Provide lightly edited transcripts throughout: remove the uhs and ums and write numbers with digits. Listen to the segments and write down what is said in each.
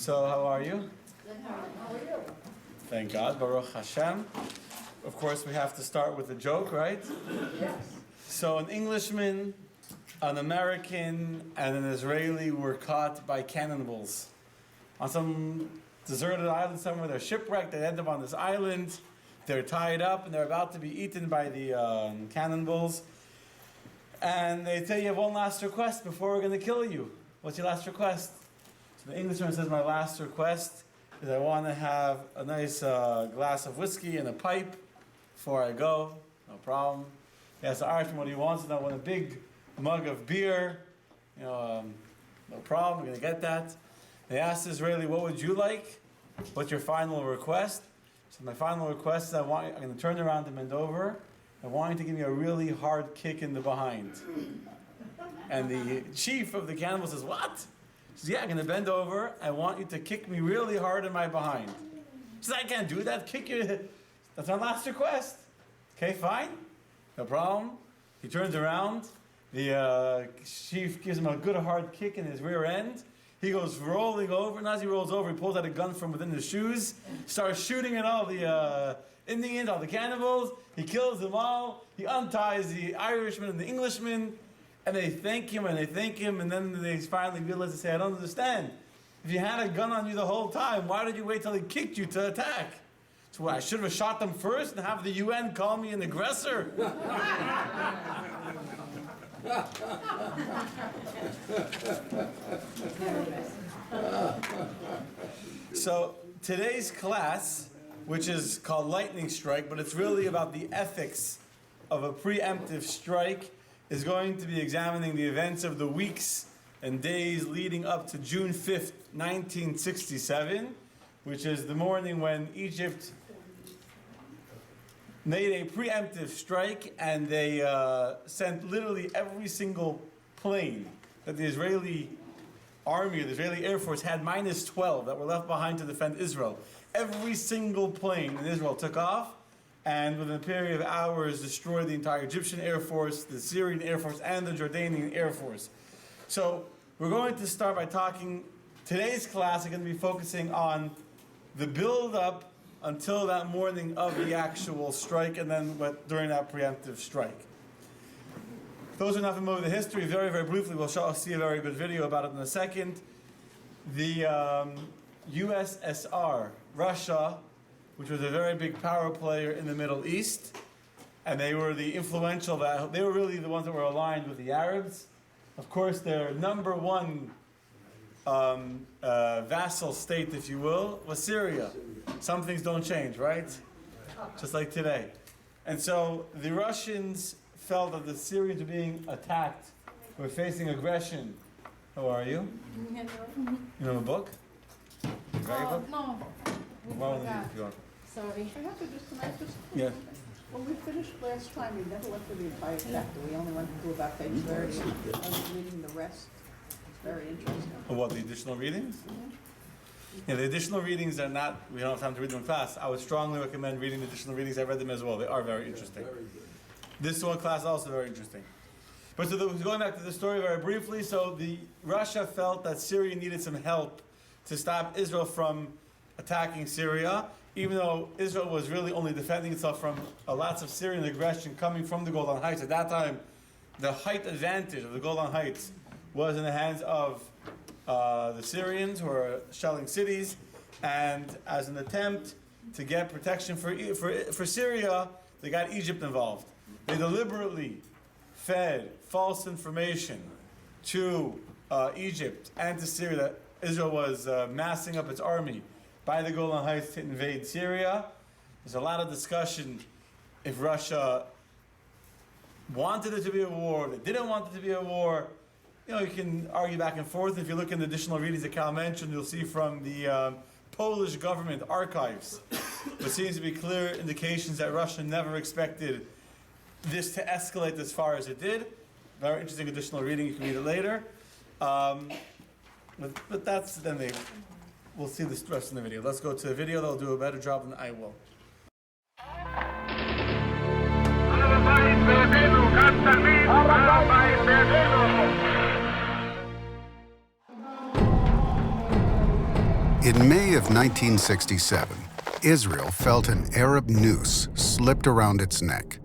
So, how are you? Good, how are you? Thank God, Baruch Hashem. Of course, we have to start with a joke, right? Yes. So, an Englishman, an American, and an Israeli were caught by cannonballs on some deserted island somewhere. They're shipwrecked. They end up on this island. They're tied up and they're about to be eaten by the cannonballs. And they tell you have one last request before we're going to kill you. What's your last request? So the Englishman says, my last request is I want to have a nice glass of whiskey and a pipe before I go. No problem. He asks the Irishman what he wants, and I want a big mug of beer. No problem, we're going to get that. They asked the Israeli, what would you like? What's your final request? So my final request is I'm going to turn around and bend over. I want you to give me a really hard kick in the behind. And the chief of the cannibal says, what? He says, yeah, I'm going to bend over. I want you to kick me really hard in my behind. He says, I can't do that. Kick you. That's my last request. Okay, fine. No problem. He turns around. The chief gives him a good hard kick in his rear end. He goes rolling over, and as he rolls over, he pulls out a gun from within his shoes, starts shooting at all the Indians, all the cannibals. He kills them all. He unties the Irishman and the Englishman, and they thank him, and then they finally realize, they say, I don't understand. If you had a gun on you the whole time, why did you wait till he kicked you to attack? So I should have shot them first and have the UN call me an aggressor? So today's class, which is called Lightning Strike, but it's really about the ethics of a preemptive strike, is going to be examining the events of the weeks and days leading up to June 5th, 1967, which is the morning when Egypt made a preemptive strike, and they sent literally every single plane that the Israeli army, the Israeli Air Force had, minus 12 that were left behind to defend Israel. Every single plane in Israel took off, and within a period of hours destroyed the entire Egyptian Air Force, the Syrian Air Force, and the Jordanian Air Force. So we're going to start by talking, today's class is going to be focusing on the build-up until that morning of the actual strike, and then during that preemptive strike. Those who are not familiar with the history, very, very briefly, we'll see a very good video about it in a second. The USSR, Russia, which was a very big power player in the Middle East, and they were the influential, they were really the ones that were aligned with the Arabs. Of course, their number one vassal state, if you will, was Syria. Some things don't change, right? Just like today. And so the Russians felt that the Syrians were being attacked, were facing aggression. How are you? You have a book? You got your book? No. Why don't you if you want? Sorry. I have to just, can I just? Yeah. When we finished last time, we never went through the entire chapter. We only went through about page 30. I was reading the rest. It's very interesting. What, the additional readings? Yeah, the additional readings are not, we don't have time to read them in class. I would strongly recommend reading the additional readings. I read them as well. They are very interesting. This one class is also very interesting. But so going back to the story very briefly, so Russia felt that Syria needed some help to stop Israel from attacking Syria, even though Israel was really only defending itself from lots of Syrian aggression coming from the Golan Heights. At that time, the height advantage of the Golan Heights was in the hands of the Syrians, who were shelling cities, and as an attempt to get protection for Syria, they got Egypt involved. They deliberately fed false information to Egypt and to Syria that Israel was massing up its army by the Golan Heights to invade Syria. There's a lot of discussion if Russia wanted it to be a war, they didn't want it to be a war. You know, you can argue back and forth. If you look in the additional readings that Cal mentioned, you'll see from the Polish government archives, there seems to be clear indications that Russia never expected this to escalate as far as it did. Very interesting additional reading. You can read it later. But that's, then we'll see the rest in the video. Let's go to the video. They'll do a better job than I will. In May of 1967, Israel felt an Arab noose slipped around its neck.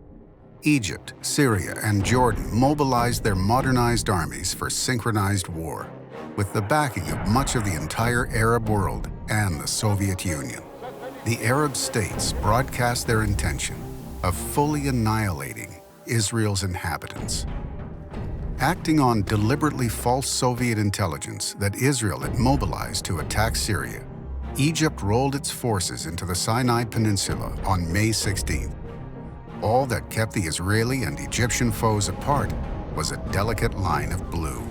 Egypt, Syria, and Jordan mobilized their modernized armies for synchronized war, with the backing of much of the entire Arab world and the Soviet Union. The Arab states broadcast their intention of fully annihilating Israel's inhabitants. Acting on deliberately false Soviet intelligence that Israel had mobilized to attack Syria, Egypt rolled its forces into the Sinai Peninsula on May 16th. All that kept the Israeli and Egyptian foes apart was a delicate line of blue,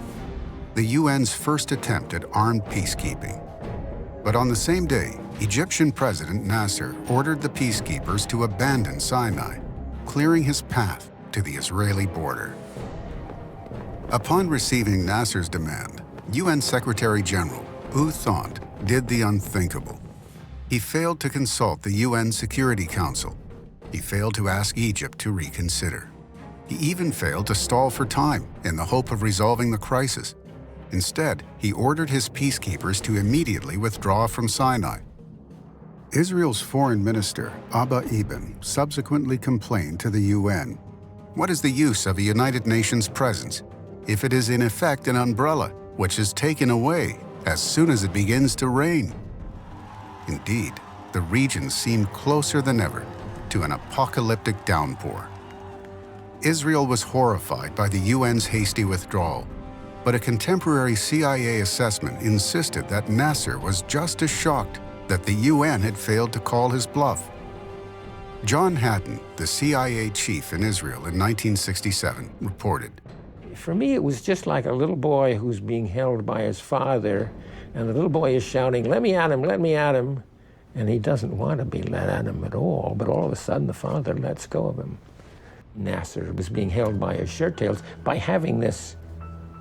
the UN's first attempt at armed peacekeeping. But on the same day, Egyptian President Nasser ordered the peacekeepers to abandon Sinai, clearing his path to the Israeli border. Upon receiving Nasser's demand, UN Secretary General U Thant did the unthinkable. He failed to consult the UN Security Council. He failed to ask Egypt to reconsider. He even failed to stall for time in the hope of resolving the crisis. Instead, he ordered his peacekeepers to immediately withdraw from Sinai. Israel's foreign minister, Abba Eban, subsequently complained to the UN. What is the use of a United Nations presence if it is in effect an umbrella which is taken away as soon as it begins to rain? Indeed, the region seemed closer than ever to an apocalyptic downpour. Israel was horrified by the UN's hasty withdrawal, but a contemporary CIA assessment insisted that Nasser was just as shocked that the UN had failed to call his bluff. John Haddon, the CIA chief in Israel in 1967, reported, "For me, it was just like a little boy who's being held by his father, and the little boy is shouting, 'Let me at him, let me at him.' And he doesn't want to be let at him at all, but all of a sudden the father lets go of him." Nasser was being held by his shirt tails by having this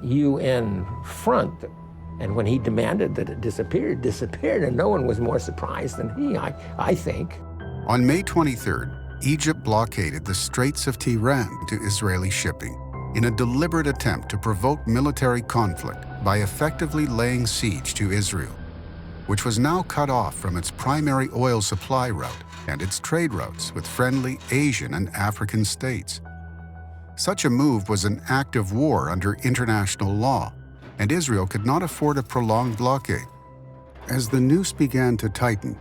UN front. And when he demanded that it disappeared, and no one was more surprised than he, I think. On May 23rd, Egypt blockaded the Straits of Tiran to Israeli shipping in a deliberate attempt to provoke military conflict by effectively laying siege to Israel, which was now cut off from its primary oil supply route and its trade routes with friendly Asian and African states. Such a move was an act of war under international law, and Israel could not afford a prolonged blockade. As the noose began to tighten,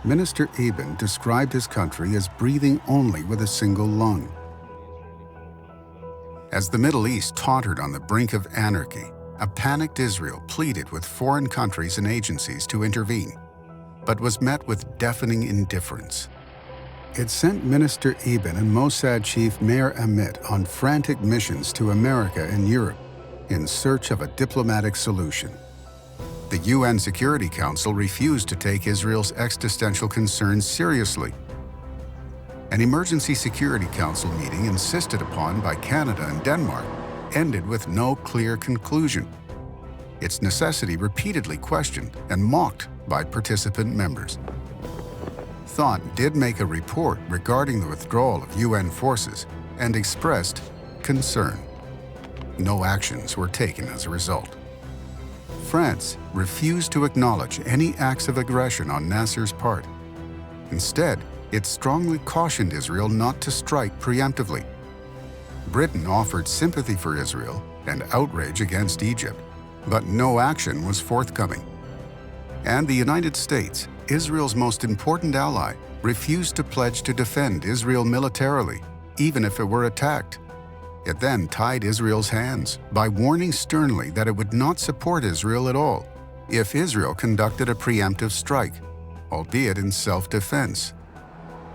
Minister Eban described his country as breathing only with a single lung. As the Middle East tottered on the brink of anarchy, a panicked Israel pleaded with foreign countries and agencies to intervene, but was met with deafening indifference. It sent Minister Eban and Mossad chief Meir Amit on frantic missions to America and Europe in search of a diplomatic solution. The UN Security Council refused to take Israel's existential concerns seriously. An Emergency Security Council meeting insisted upon by Canada and Denmark ended with no clear conclusion. Its necessity repeatedly questioned and mocked by participant members. Thant did make a report regarding the withdrawal of UN forces and expressed concern. No actions were taken as a result. France refused to acknowledge any acts of aggression on Nasser's part. Instead, it strongly cautioned Israel not to strike preemptively. Britain offered sympathy for Israel and outrage against Egypt, but no action was forthcoming. And the United States, Israel's most important ally, refused to pledge to defend Israel militarily, even if it were attacked. It then tied Israel's hands by warning sternly that it would not support Israel at all if Israel conducted a preemptive strike, albeit in self-defense.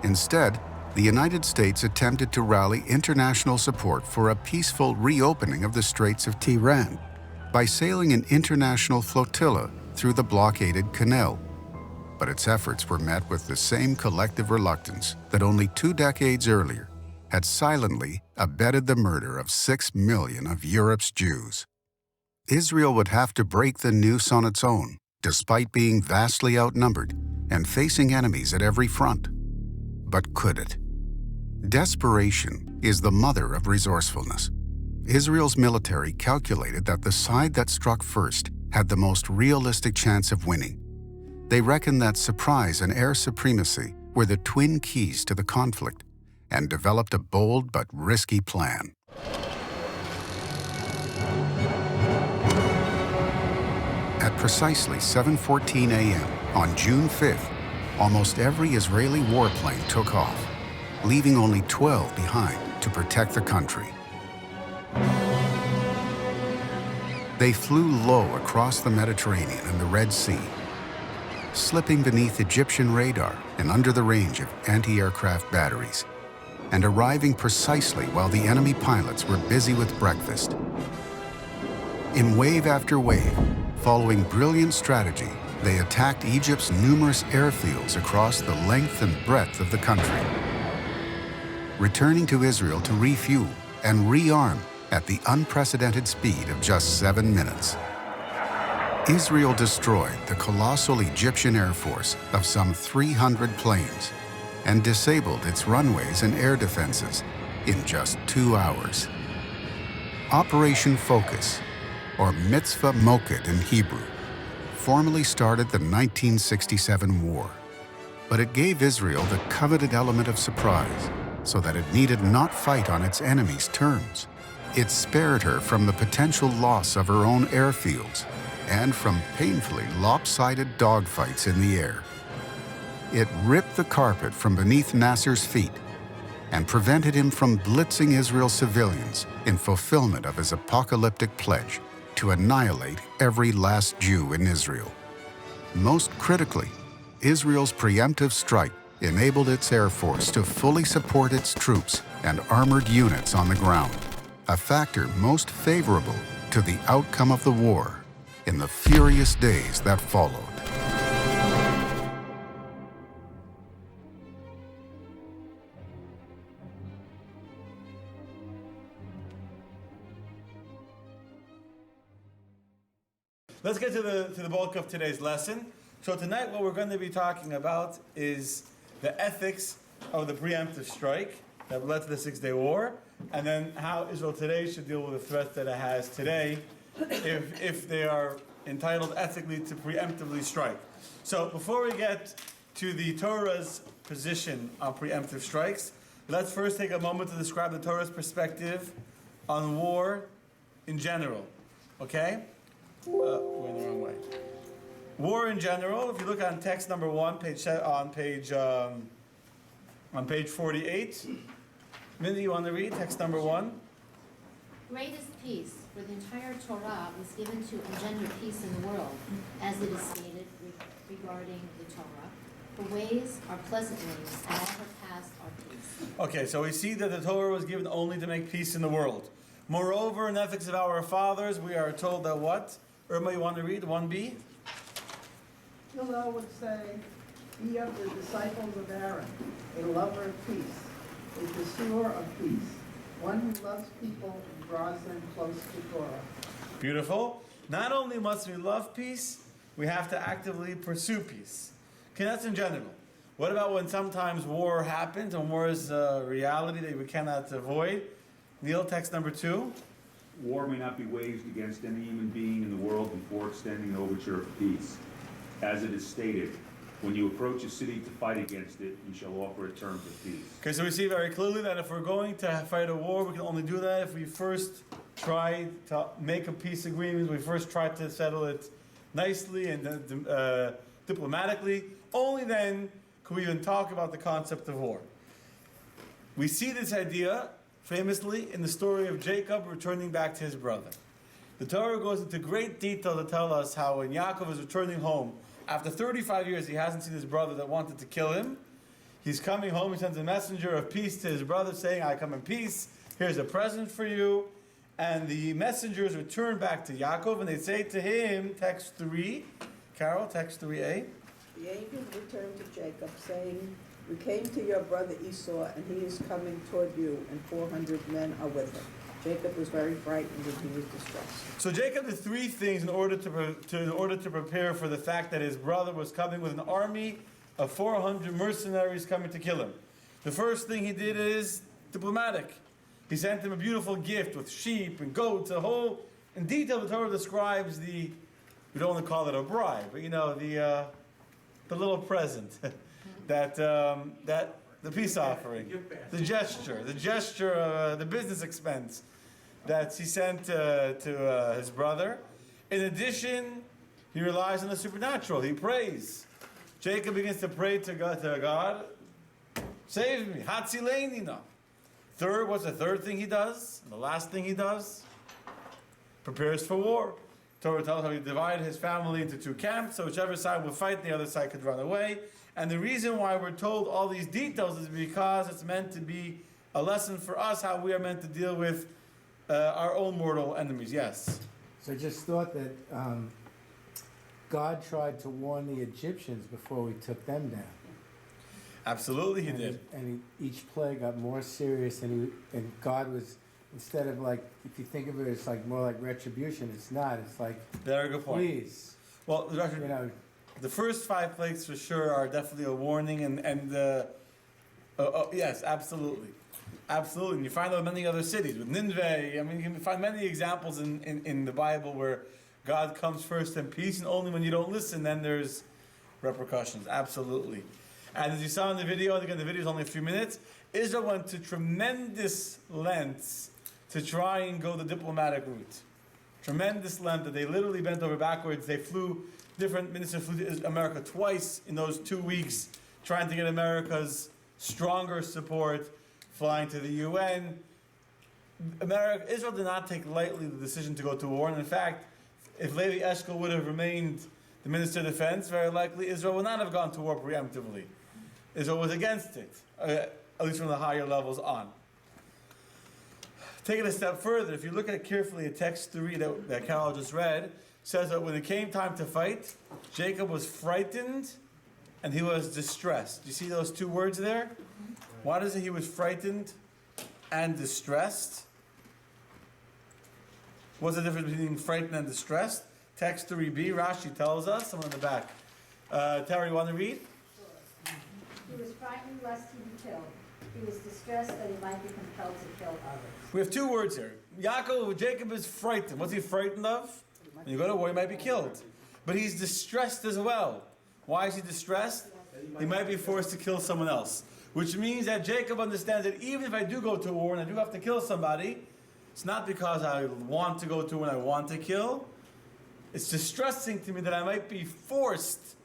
Instead, the United States attempted to rally international support for a peaceful reopening of the Straits of Tiran by sailing an international flotilla through the blockaded canal. But its efforts were met with the same collective reluctance that only 2 decades earlier had silently abetted the murder of 6 million of Europe's Jews. Israel would have to break the noose on its own, despite being vastly outnumbered and facing enemies at every front. But could it? Desperation is the mother of resourcefulness. Israel's military calculated that the side that struck first had the most realistic chance of winning. They reckoned that surprise and air supremacy were the twin keys to the conflict and developed a bold but risky plan. At precisely 7:14 a.m. on June 5th, almost every Israeli warplane took off, leaving only 12 behind to protect the country. They flew low across the Mediterranean and the Red Sea, slipping beneath Egyptian radar and under the range of anti-aircraft batteries, and arriving precisely while the enemy pilots were busy with breakfast. In wave after wave, following brilliant strategy, they attacked Egypt's numerous airfields across the length and breadth of the country, returning to Israel to refuel and rearm at the unprecedented speed of just 7 minutes. Israel destroyed the colossal Egyptian Air Force of some 300 planes and disabled its runways and air defenses in just 2 hours. Operation Focus, or Mitzvah Moked in Hebrew, formally started the 1967 war, but it gave Israel the coveted element of surprise so that it needed not fight on its enemy's terms. It spared her from the potential loss of her own airfields and from painfully lopsided dogfights in the air. It ripped the carpet from beneath Nasser's feet and prevented him from blitzing Israel's civilians in fulfillment of his apocalyptic pledge to annihilate every last Jew in Israel. Most critically, Israel's preemptive strike enabled its Air Force to fully support its troops and armored units on the ground, a factor most favorable to the outcome of the war in the furious days that followed. Let's get to the bulk of today's lesson. So tonight what we're going to be talking about is the ethics of the preemptive strike that led to the Six-Day War, and then how Israel today should deal with the threat that it has today if they are entitled ethically to preemptively strike. So before we get to the Torah's position on preemptive strikes, let's first take a moment to describe the Torah's perspective on war in general. Okay? We're in the wrong way. War in general, if you look on text number 1, on page 48. Mindy, you want to read text number 1? Greatest peace, for the entire Torah was given to engender peace in the world, as it is stated regarding the Torah. Her ways are pleasant ways, and all her paths are peace. Okay, so we see that the Torah was given only to make peace in the world. Moreover, in the ethics of our fathers, we are told that what? Irma, you want to read 1b? Hillel would say, be of the disciples of Aaron, a lover of peace, a pursuer of peace, one who loves people and draws them close to Torah. Beautiful. Not only must we love peace, we have to actively pursue peace. Okay, that's in general. What about when sometimes war happens and war is a reality that we cannot avoid? Neil, text number 2. War may not be waged against any human being in the world before extending the overture of peace. As it is stated, when you approach a city to fight against it, you shall offer a terms of peace. Okay, so we see very clearly that if we're going to fight a war, we can only do that if we first try to make a peace agreement. We first try to settle it nicely and diplomatically. Only then can we even talk about the concept of war. We see this idea famously in the story of Jacob returning back to his brother. The Torah goes into great detail to tell us how when Yaakov is returning home, after 35 years he hasn't seen his brother that wanted to kill him. He's coming home, he sends a messenger of peace to his brother saying, I come in peace, here's a present for you. And the messengers return back to Yaakov and they say to him, text 3, Carol, text 3a. The angel returned to Jacob, saying, we came to your brother Esau, and he is coming toward you, and 400 men are with him. Jacob was very frightened and he was distressed. So Jacob did 3 things in order to prepare for the fact that his brother was coming with an army of 400 mercenaries coming to kill him. The first thing he did is diplomatic. He sent him a beautiful gift with sheep and goats, a whole, in detail the Torah describes we don't want to call it a bribe, but the little present, that the peace offering, the gesture, the business expense that he sent to his brother. In addition, he relies on the supernatural. He prays. Jacob begins to pray to God, save me, Hatzileni na. Third, what's the third thing he does? And the last thing he does? Prepares for war. Torah tells how he divided his family into two camps, so whichever side would fight, the other side could run away. And the reason why we're told all these details is because it's meant to be a lesson for us how we are meant to deal with our own mortal enemies. Yes? So I just thought that God tried to warn the Egyptians before he took them down. Absolutely he did. Each plague got more serious, and God was, instead of like, if you think of it, it's like more like retribution. It's not. It's like, very good point. Please. Well, the first 5 plagues for sure are definitely a warning, yes, absolutely. Absolutely. And you find out in many other cities. With Nineveh, I mean, you can find many examples in the Bible where God comes first in peace, and only when you don't listen, then there's repercussions. Absolutely. And as you saw in the video, again, the video is only a few minutes, Israel went to tremendous lengths to try and go the diplomatic route. Tremendous length that they literally bent over backwards. They different ministers flew to America twice in those 2 weeks, trying to get America's stronger support, flying to the UN. Israel did not take lightly the decision to go to war. And in fact, if Levi Eshkol would have remained the Minister of Defense, very likely Israel would not have gone to war preemptively. Israel was against it, at least from the higher levels on. Take it a step further. If you look at carefully at text 3 that Carol just read, says that when it came time to fight, Jacob was frightened and he was distressed. Do you see those 2 words there? Why does it he was frightened and distressed? What's the difference between frightened and distressed? Text 3b, Rashi tells us, someone in the back. Terry, you want to read? He was frightened lest he be killed. He was distressed that he might be compelled to kill others. We have 2 words here. Jacob is frightened. What's he frightened of? When you go to war, he might be killed. But he's distressed as well. Why is he distressed? He might be forced to kill someone else. Which means that Jacob understands that even if I do go to war and I do have to kill somebody, it's not because I want to go to war and I want to kill. It's distressing to me that I might be forced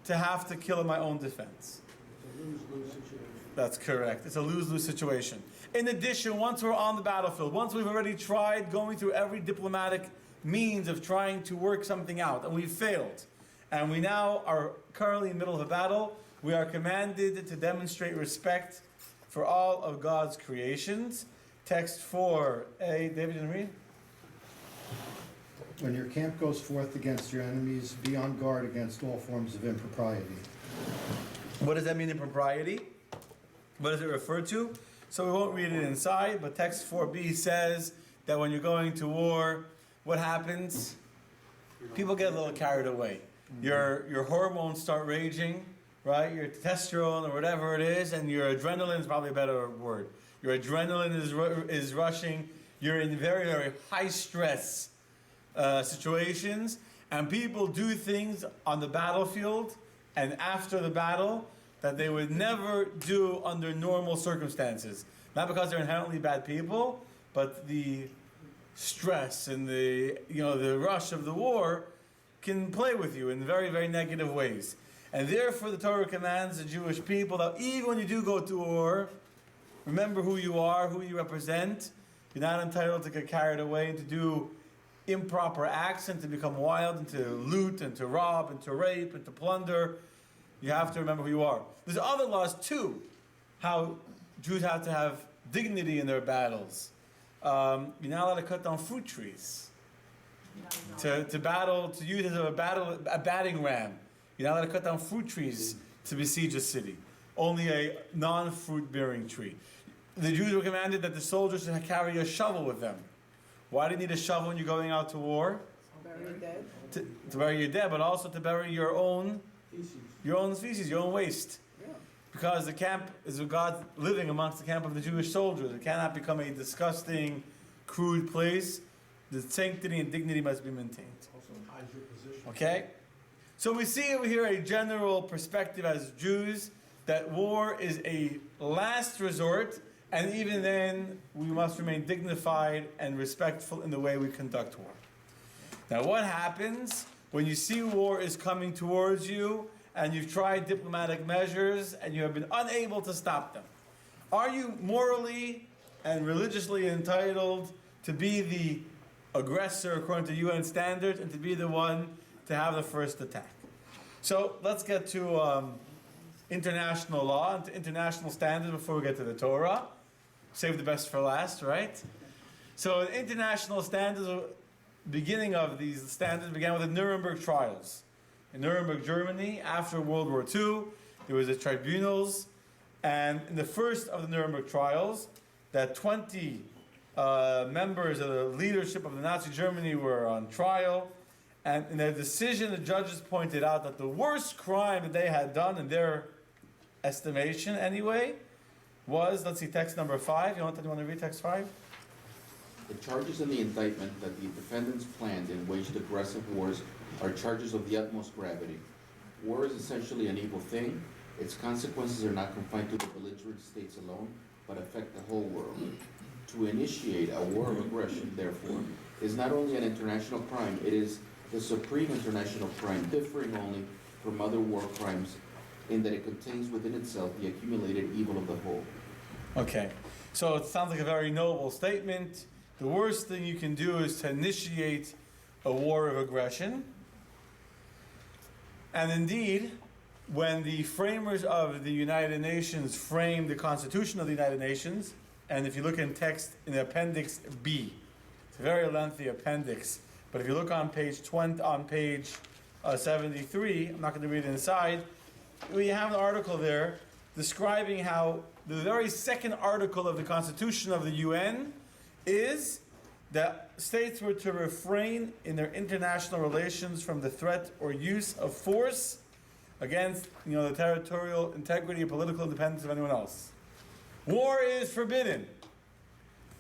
to have to kill in my own defense. It's a lose-lose situation. That's correct. It's a lose-lose situation. In addition, once we're on the battlefield, once we've already tried going through every diplomatic means of trying to work something out, and we've failed, and we now are currently in the middle of a battle, we are commanded to demonstrate respect for all of God's creations. Text 4. David, didn't read? When your camp goes forth against your enemies, be on guard against all forms of impropriety. What does that mean, impropriety? What does it refer to? So we won't read it inside, but text 4b says that when you're going to war, what happens? People get a little carried away. Your hormones start raging, right? Your testosterone or whatever it is, and your adrenaline is probably a better word. Your adrenaline is rushing. You're in very, very high stress situations, and people do things on the battlefield and after the battle that they would never do under normal circumstances. Not because they're inherently bad people, but the stress and the rush of the war can play with you in very, very negative ways. And therefore the Torah commands the Jewish people that even when you do go to war, remember who you are, who you represent. You're not entitled to get carried away and to do improper acts and to become wild and to loot and to rob and to rape and to plunder. You have to remember who you are. There's other laws too, how Jews have to have dignity in their battles. You're not allowed to cut down fruit trees. To battle, to use as a batting ram. You're not allowed to cut down fruit trees to besiege a city. Only a non-fruit bearing tree. The Jews were commanded that the soldiers should carry a shovel with them. Why do you need a shovel when you're going out to war? Bury your dead. To bury your dead, but also to bury your own feces, your own waste. Yeah. Because the camp is with God living amongst the camp of the Jewish soldiers. It cannot become a disgusting, crude place. The sanctity and dignity must be maintained. Also hides your position. Okay? So we see over here a general perspective as Jews that war is a last resort, and even then we must remain dignified and respectful in the way we conduct war. Now what happens when you see war is coming towards you and you've tried diplomatic measures and you have been unable to stop them? Are you morally and religiously entitled to be the aggressor according to UN standards and to be the one to have the first attack? So let's get to international law and to international standards before we get to the Torah. Save the best for last, right? So the international standards, beginning of these standards began with the Nuremberg trials. In Nuremberg, Germany, after World War II, there was the tribunals, and in the first of the Nuremberg trials, that 20 members of the leadership of the Nazi Germany were on trial, and in their decision, the judges pointed out that the worst crime that they had done, in their estimation anyway, was, let's see, text number 5. You want to read text 5? The charges in the indictment that the defendants planned and waged aggressive wars are charges of the utmost gravity. War is essentially an evil thing. Its consequences are not confined to the belligerent states alone, but affect the whole world. To initiate a war of aggression, therefore, is not only an international crime, it is the supreme international crime, differing only from other war crimes in that it contains within itself the accumulated evil of the whole. Okay, so it sounds like a very noble statement. The worst thing you can do is to initiate a war of aggression. And indeed, when the framers of the United Nations framed the Constitution of the United Nations, and if you look in text in Appendix B, it's a very lengthy appendix, but if you look on page 73, I'm not going to read it inside, we have an article there describing how the very second article of the Constitution of the UN is that states were to refrain in their international relations from the threat or use of force against, the territorial integrity and political independence of anyone else. War is forbidden,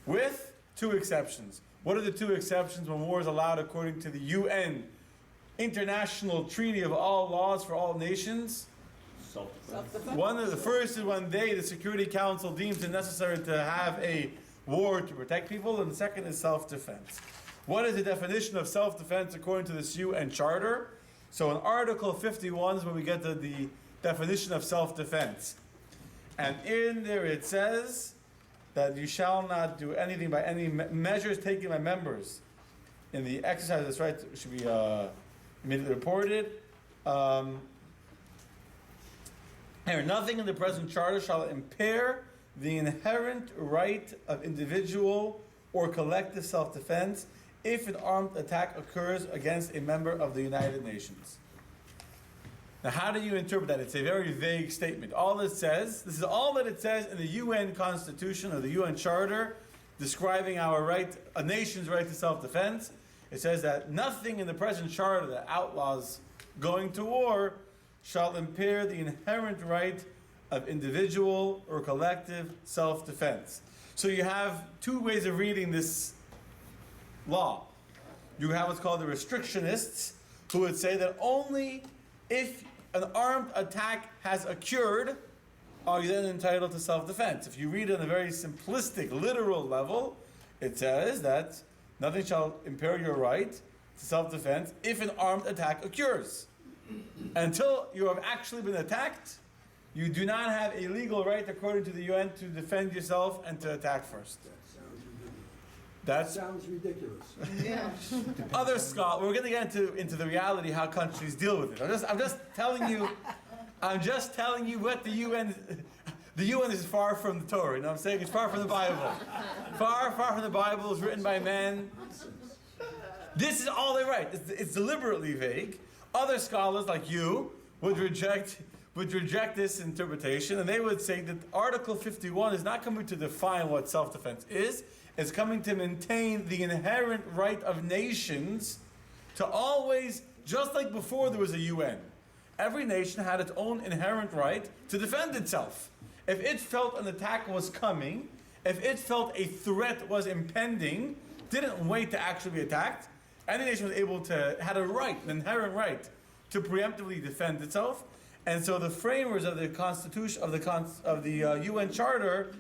with 2 exceptions. What are the 2 exceptions when war is allowed according to the UN International Treaty of All Laws for All Nations? Self-defense. The first is when the Security Council deems it necessary to have a war to protect people, and the second is self-defense. What is the definition of self-defense according to this UN Charter? So in Article 51 is where we get the definition of self-defense. And in there it says that you shall not do anything by any measures taken by members in the exercise of this right should be immediately reported. Here, nothing in the present charter shall impair the inherent right of individual or collective self-defense if an armed attack occurs against a member of the United Nations. Now, how do you interpret that? It's a very vague statement. This is all that it says in the UN Constitution or the UN Charter describing a nation's right to self-defense. It says that nothing in the present charter that outlaws going to war shall impair the inherent right of individual or collective self-defense. So you have 2 ways of reading this law. You have what's called the restrictionists, who would say that only if an armed attack has occurred are you then entitled to self-defense. If you read it on a very simplistic, literal level, it says that nothing shall impair your right to self-defense if an armed attack occurs. Until you have actually been attacked, you do not have a legal right, according to the UN, to defend yourself and to attack first. That sounds ridiculous. Yeah. Other scholars, we're going to get into the reality how countries deal with it. I'm just telling you what the UN is far from the Torah. You know what I'm saying? It's far from the Bible. Far from the Bible. It's written by man. This is all they write. It's deliberately vague. Other scholars, like you, would reject this interpretation, and they would say that Article 51 is not coming to define what self-defense is. It's coming to maintain the inherent right of nations to always, just like before there was a UN, every nation had its own inherent right to defend itself. If it felt an attack was coming, if it felt a threat was impending, didn't wait to actually be attacked, any nation was able to, had a right, an inherent right, to preemptively defend itself. And so the framers of the Constitution of the UN Charter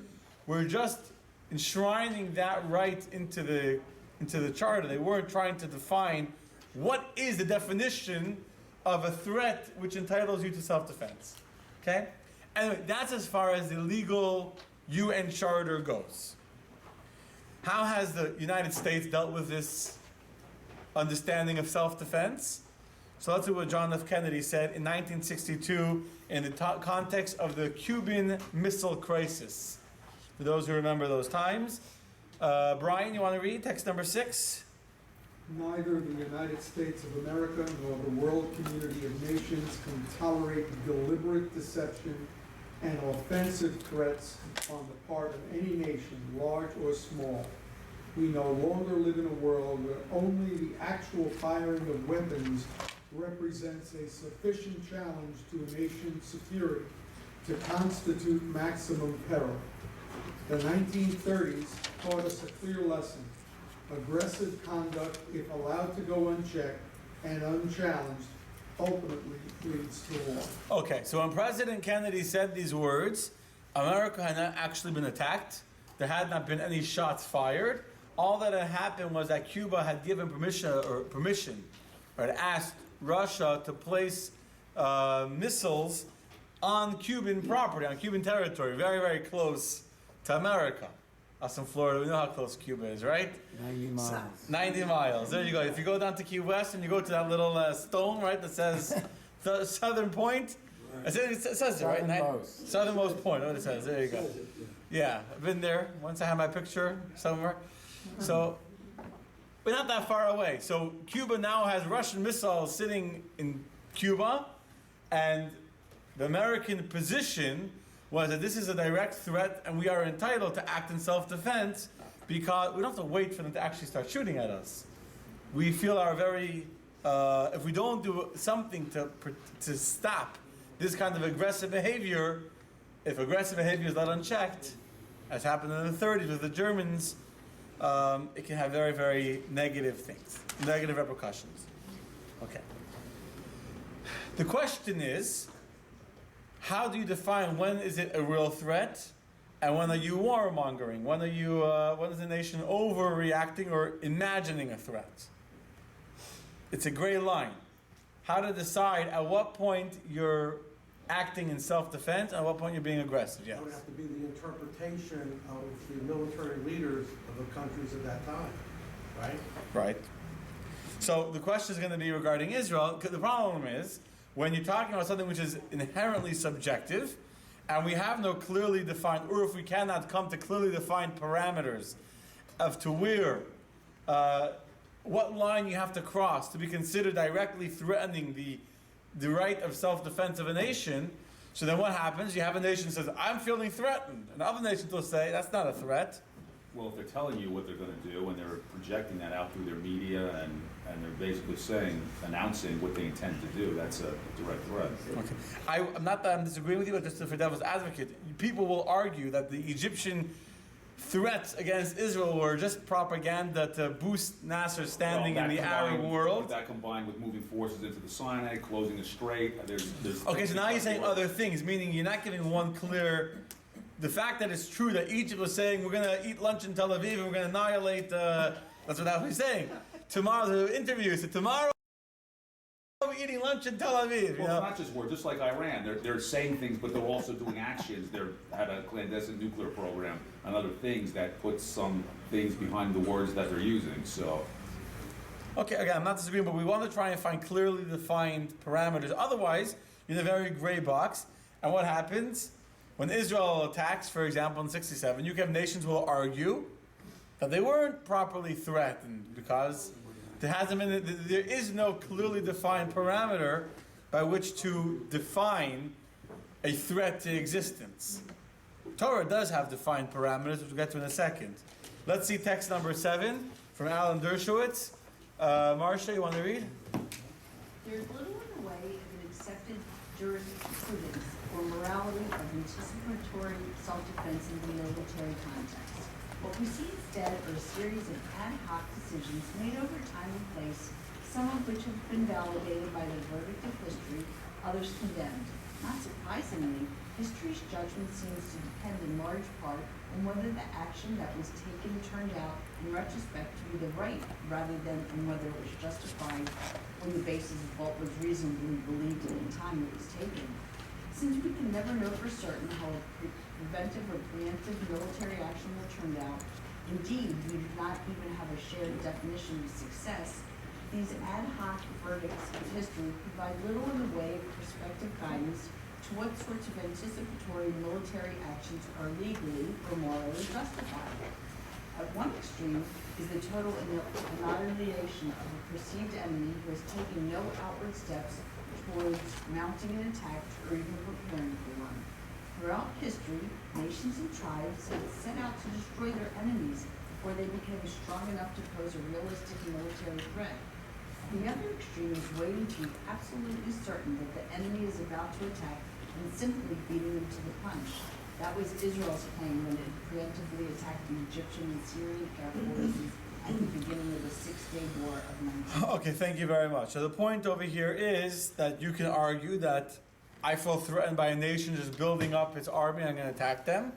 were just enshrining that right into the Charter. They weren't trying to define what is the definition of a threat which entitles you to self-defense. Okay? Anyway, that's as far as the legal UN Charter goes. How has the United States dealt with this understanding of self-defense? So let's see what John F. Kennedy said in 1962 in the context of the Cuban Missile Crisis. For those who remember those times. Brian, you want to read text number 6? Neither the United States of America nor the world community of nations can tolerate deliberate deception and offensive threats on the part of any nation, large or small. We no longer live in a world where only the actual firing of weapons represents a sufficient challenge to a nation's security to constitute maximum peril. The 1930s taught us a clear lesson. Aggressive conduct, if allowed to go unchecked and unchallenged, ultimately leads to war. Okay, so when President Kennedy said these words, America had not actually been attacked. There had not been any shots fired. All that had happened was that Cuba had given permission, or had asked Russia to place missiles on Cuban property, on Cuban territory, very, very close to America. Us in Florida, we know how close Cuba is, right? 90 miles. 90 miles. There you go. If you go down to Key West and you go to that little stone, right, that says the southern point, it says it, right? Southernmost point. What it says. There you go. Yeah, I've been there. Once I had my picture somewhere. So we're not that far away. So Cuba now has Russian missiles sitting in Cuba, and the American position was that this is a direct threat and we are entitled to act in self-defense because we don't have to wait for them to actually start shooting at us. We feel our very, if we don't do something to stop this kind of aggressive behavior, if aggressive behavior is not unchecked, as happened in the 30s with the Germans, it can have very, very negative things, negative repercussions. Okay. The question is, how do you define when is it a real threat, and when are you warmongering? When is the nation overreacting or imagining a threat? It's a gray line. How to decide at what point you're acting in self-defense and at what point you're being aggressive? Yes. It would have to be the interpretation of the military leaders of the countries at that time, right? Right. So the question is going to be regarding Israel. The problem is, when you're talking about something which is inherently subjective, and we have no clearly defined, or if we cannot come to clearly defined parameters of to where, what line you have to cross to be considered directly threatening the right of self-defense of a nation, so then what happens? You have a nation that says, I'm feeling threatened. And other nations will say, that's not a threat. Well, if they're telling you what they're going to do and they're projecting that out through their media and they're basically announcing what they intend to do, that's a direct threat. Okay. I'm not that I'm disagreeing with you, but just for devil's advocate, people will argue that the Egyptian threats against Israel were just propaganda to boost Nasser's standing in the Arab world. That combined with moving forces into the Sinai, closing the strait, there's okay, so now you're saying other things, meaning you're not giving one clear. The fact that it's true that Egypt was saying we're going to eat lunch in Tel Aviv and we're going to annihilate, that's what I was saying. Tomorrow, the interview said, tomorrow we're eating lunch in Tel Aviv. Well, it's not just words, just like Iran. They're saying things, but they're also doing actions. They had a clandestine nuclear program and other things that put some things behind the words that they're using, so. Okay, again, I'm not disagreeing, but we want to try and find clearly defined parameters. Otherwise, you're in a very gray box. And what happens? When Israel attacks, for example, in 1967, you have nations who will argue that they weren't properly threatened because there is no clearly defined parameter by which to define a threat to existence. Torah does have defined parameters, which we'll get to in a second. Let's see text number 7 from Alan Dershowitz. Marcia, you want to read? There's little in the way of an accepted jurisprudence or morality of anticipatory self-defense in the military context. What we see instead are a series of ad hoc decisions made over time and place, some of which have been validated by the verdict of others condemned. Not surprisingly, history's judgment seems to depend in large part on whether the action that was taken turned out in retrospect to be the right, rather than on whether it was justified on the basis of what was reasonably believed at the time it was taken. Since we can never know for certain how a preventive or preemptive military action will turn out, indeed, we do not even have a shared definition of success, these ad hoc verdicts of history provide little in the way of prospective guidance to what sorts of anticipatory military actions are legally or morally justified. At one extreme is the total annihilation of a perceived enemy who has taken no outward steps towards mounting an attack or even preparing for one. Throughout history, nations and tribes have set out to destroy their enemies before they became strong enough to pose a realistic military threat. The other extreme is waiting to be absolutely certain that the enemy is about to attack and simply beating them to the punch. That was Israel's claim when it preemptively attacked the Egyptian and Syrian air forces at the beginning of the Six-Day War of 19. Okay, thank you very much. So the point over here is that you can argue that I feel threatened by a nation just building up its army, I'm going to attack them.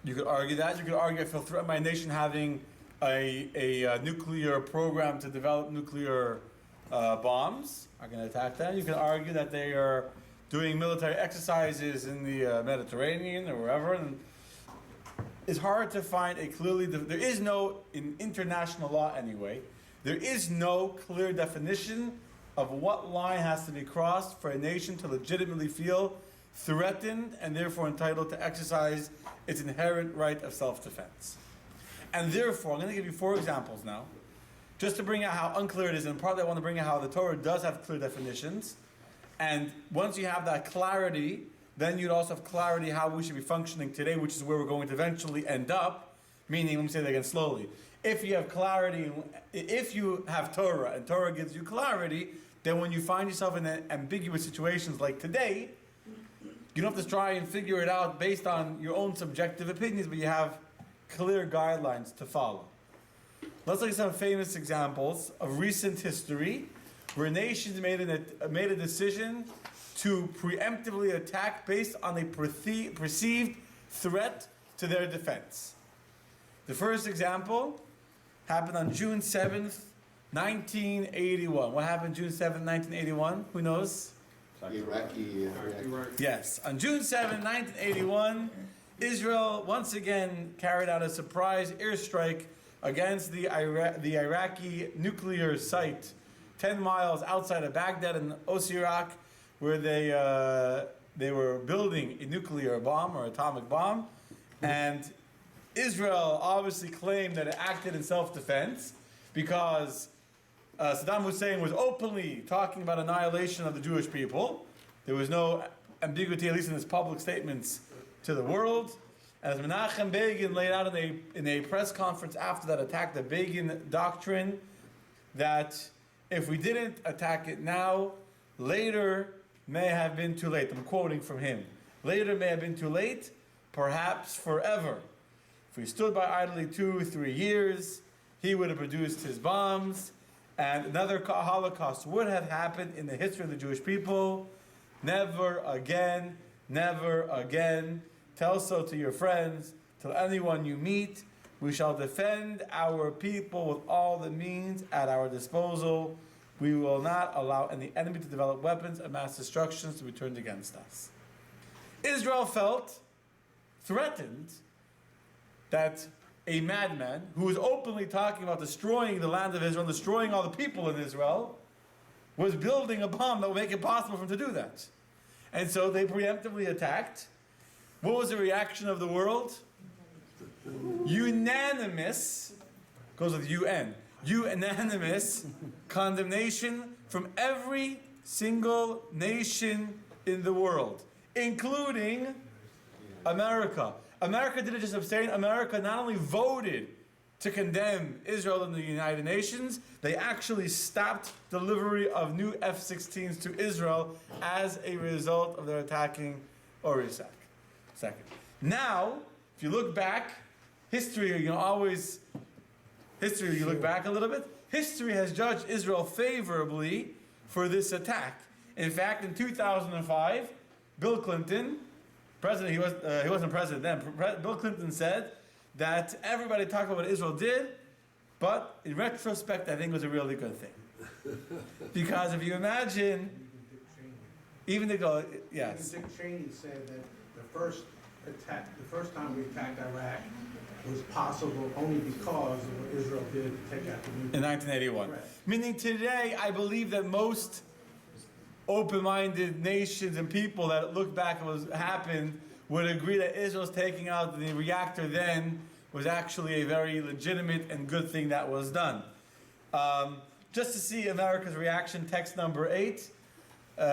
You could argue that. You could argue I feel threatened by a nation having a nuclear program to develop nuclear bombs. I'm going to attack them. You can argue that they are doing military exercises in the Mediterranean or wherever. And it's hard to find a clearly, there is no, in international law anyway, there is no clear definition of what line has to be crossed for a nation to legitimately feel threatened and therefore entitled to exercise its inherent right of self-defense. And therefore, I'm going to give you 4 examples now, just to bring out how unclear it is, and partly I want to bring out how the Torah does have clear definitions. And once you have that clarity, then you'd also have clarity how we should be functioning today, which is where we're going to eventually end up. Meaning, let me say that again slowly. If you have clarity, if you have Torah, and Torah gives you clarity, then when you find yourself in ambiguous situations like today, you don't have to try and figure it out based on your own subjective opinions, but you have clear guidelines to follow. Let's look at some famous examples of recent history where nations made a decision to preemptively attack based on a perceived threat to their defense. The first example happened on June 7th, 1981. What happened June 7th, 1981? Who knows? Iraqi. Yes. On June 7th, 1981, Israel once again carried out a surprise airstrike against the Iraqi nuclear site 10 miles outside of Baghdad in Osirak, where they were building a nuclear bomb or atomic bomb. And Israel obviously claimed that it acted in self-defense because Saddam Hussein was openly talking about annihilation of the Jewish people. There was no ambiguity, at least in his public statements to the world. As Menachem Begin laid out in a press conference after that attack, the Begin doctrine, that if we didn't attack it now, later may have been too late. I'm quoting from him. Later may have been too late, perhaps forever. If we stood by idly 2-3 years, he would have produced his bombs, and another Holocaust would have happened in the history of the Jewish people. Never again, never again. Tell so to your friends, tell anyone you meet. We shall defend our people with all the means at our disposal. We will not allow any enemy to develop weapons of mass destruction to be turned against us. Israel felt threatened that a madman who was openly talking about destroying the land of Israel, destroying all the people in Israel, was building a bomb that would make it possible for him to do that. And so they preemptively attacked. What was the reaction of the world? Unanimous, goes with UN, unanimous condemnation from every single nation in the world, including America. America didn't just abstain. America not only voted to condemn Israel in the United Nations, they actually stopped delivery of new F-16s to Israel as a result of their attacking Osirak. Second. Now, if you look back, history, you look back a little bit, history has judged Israel favorably for this attack. In fact, in 2005, Bill Clinton, president, he wasn't president then, Bill Clinton said that everybody talked about what Israel did, but in retrospect, I think it was a really good thing. Because if you imagine, even to go, yes. Dick Cheney said that the first time we attacked Iraq was possible only because of what Israel did to take out the nuclear. In 1981. Correct. Meaning today, I believe that most open-minded nations and people that look back at what happened would agree that Israel's taking out the reactor then was actually a very legitimate and good thing that was done. Just to see America's reaction, text number 8. You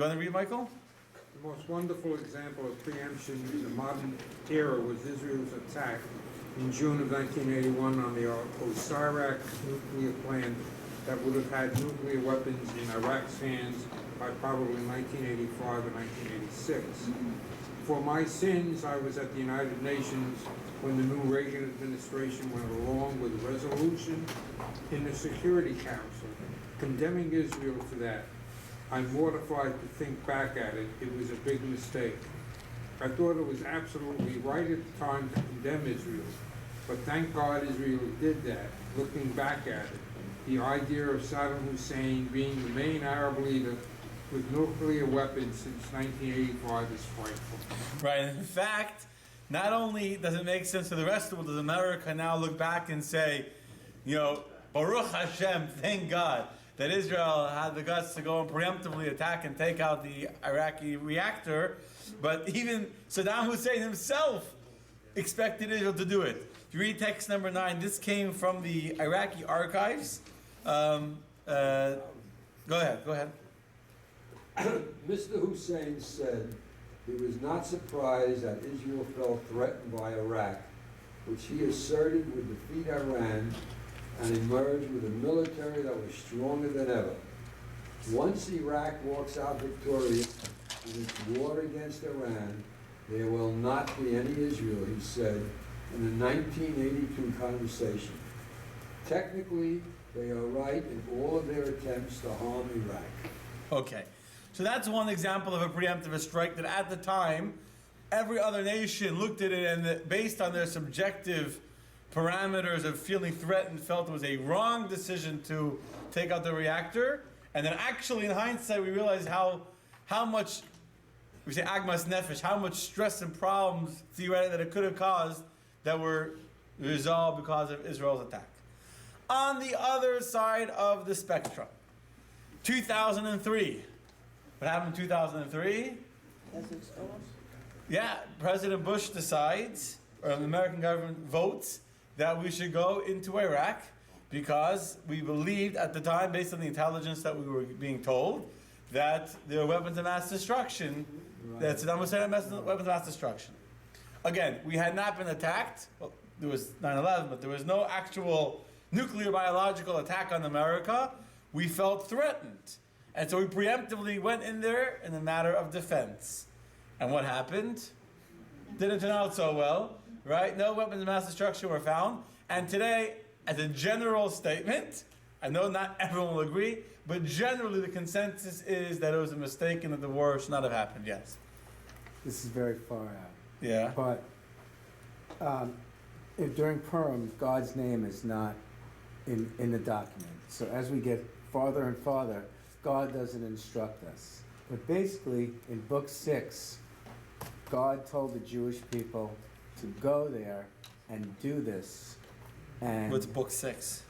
want to read, Michael? The most wonderful example of preemption in the modern era was Israel's attack in June of 1981 on the Osirak nuclear plant that would have had nuclear weapons in Iraq's hands by probably 1985 or 1986. For my sins, I was at the United Nations when the new Reagan administration went along with a resolution in the Security Council condemning Israel for that. I'm mortified to think back at it. It was a big mistake. I thought it was absolutely right at the time to condemn Israel, but thank God Israel did that. Looking back at it, the idea of Saddam Hussein being the main Arab leader with nuclear weapons since 1985 is frightful. Right. In fact, not only does it make sense to the rest of the world, does America now look back and say, you know, Baruch Hashem, thank God, that Israel had the guts to go and preemptively attack and take out the Iraqi reactor, but even Saddam Hussein himself expected Israel to do it. If you read text number 9, this came from the Iraqi archives. Go ahead. Mr. Hussein said he was not surprised that Israel felt threatened by Iraq, which he asserted would defeat Iran and emerge with a military that was stronger than ever. Once Iraq walks out victorious in its war against Iran, there will not be any Israel, he said in a 1982 conversation. Technically, they are right in all of their attempts to harm Iraq. Okay, so that's one example of a preemptive strike that at the time, every other nation looked at it and based on their subjective parameters of feeling threatened, felt it was a wrong decision to take out the reactor. And then actually in hindsight, we realized how much, we say agmas nefesh, how much stress and problems theoretically that it could have caused that were resolved because of Israel's attack. On the other side of the spectrum, 2003. What happened in 2003? Yeah, President Bush decides, or the American government votes, that we should go into Iraq because we believed at the time, based on the intelligence that we were being told, that there were weapons of mass destruction, that Saddam Hussein had weapons of mass destruction. Again, we had not been attacked. Well, there was 9/11, but there was no actual nuclear biological attack on America. We felt threatened. And so we preemptively went in there in a matter of defense. And what happened? Didn't turn out so well, right? No weapons of mass destruction were found. And today, as a general statement, I know not everyone will agree, but generally the consensus is that it was a mistake and that the war should not have happened, yes. This is very far out. Yeah. But during Purim, God's name is not in the document. So as we get farther and farther, God doesn't instruct us. But basically, in Book 6, God told the Jewish people to go there and do this. And What's Book 6?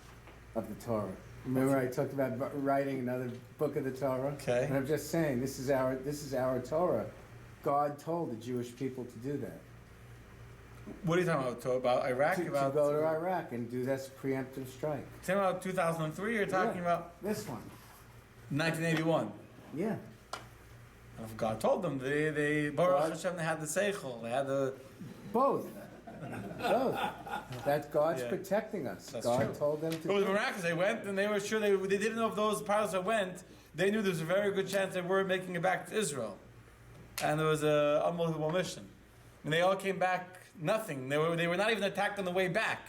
of the Torah. Remember I talked about writing another book of the Torah? Okay. And I'm just saying, this is our Torah. God told the Jewish people to do that. What are you talking about? About Iraq? To go to Iraq and do this preemptive strike. Talking about 2003, you're talking about this one. 1981. Yeah. If God told them, they Baruch Hashem, they had the seichel, they had the... Both. Both. That God's Yeah. protecting us. That's God true. told them to It was miraculous. They went and they were sure they didn't know if those pilots that went, they knew there was a very good chance they were making it back to Israel. And it was an unbelievable mission. And they all came back nothing. They were not even attacked on the way back.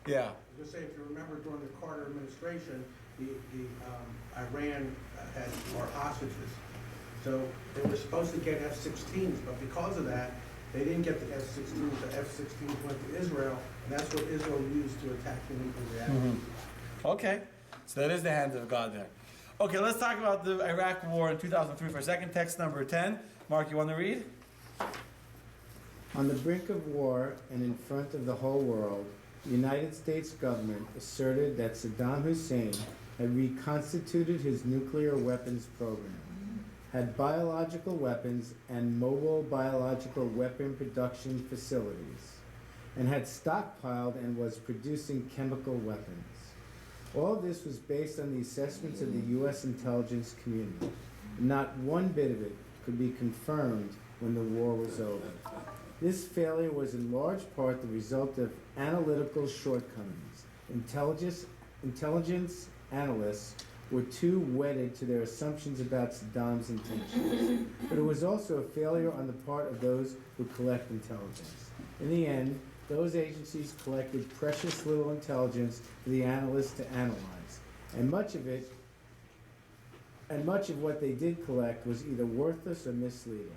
Yeah. Just say, if you remember during the Carter administration, Iran had more hostages. So they were supposed to get F-16s, but because of that, they didn't get the F-16s. The F-16s went to Israel, and that's what Israel used to attack the nuclear reactors. Okay, so that is the hand of God there. Okay, let's talk about the Iraq War in 2003 for a second. Text number 10. Mark, you want to read? On the brink of war and in front of the whole world, the United States government asserted that Saddam Hussein had reconstituted his nuclear weapons program, had biological weapons and mobile biological weapon production facilities, and had stockpiled and was producing chemical weapons. All this was based on the assessments of the U.S. intelligence community. Not one bit of it could be confirmed when the war was over. This failure was in large part the result of analytical shortcomings. Intelligence analysts were too wedded to their assumptions about Saddam's intentions. But it was also a failure on the part of those who collect intelligence. In the end, those agencies collected precious little intelligence for the analysts to analyze, and much of what they did collect was either worthless or misleading.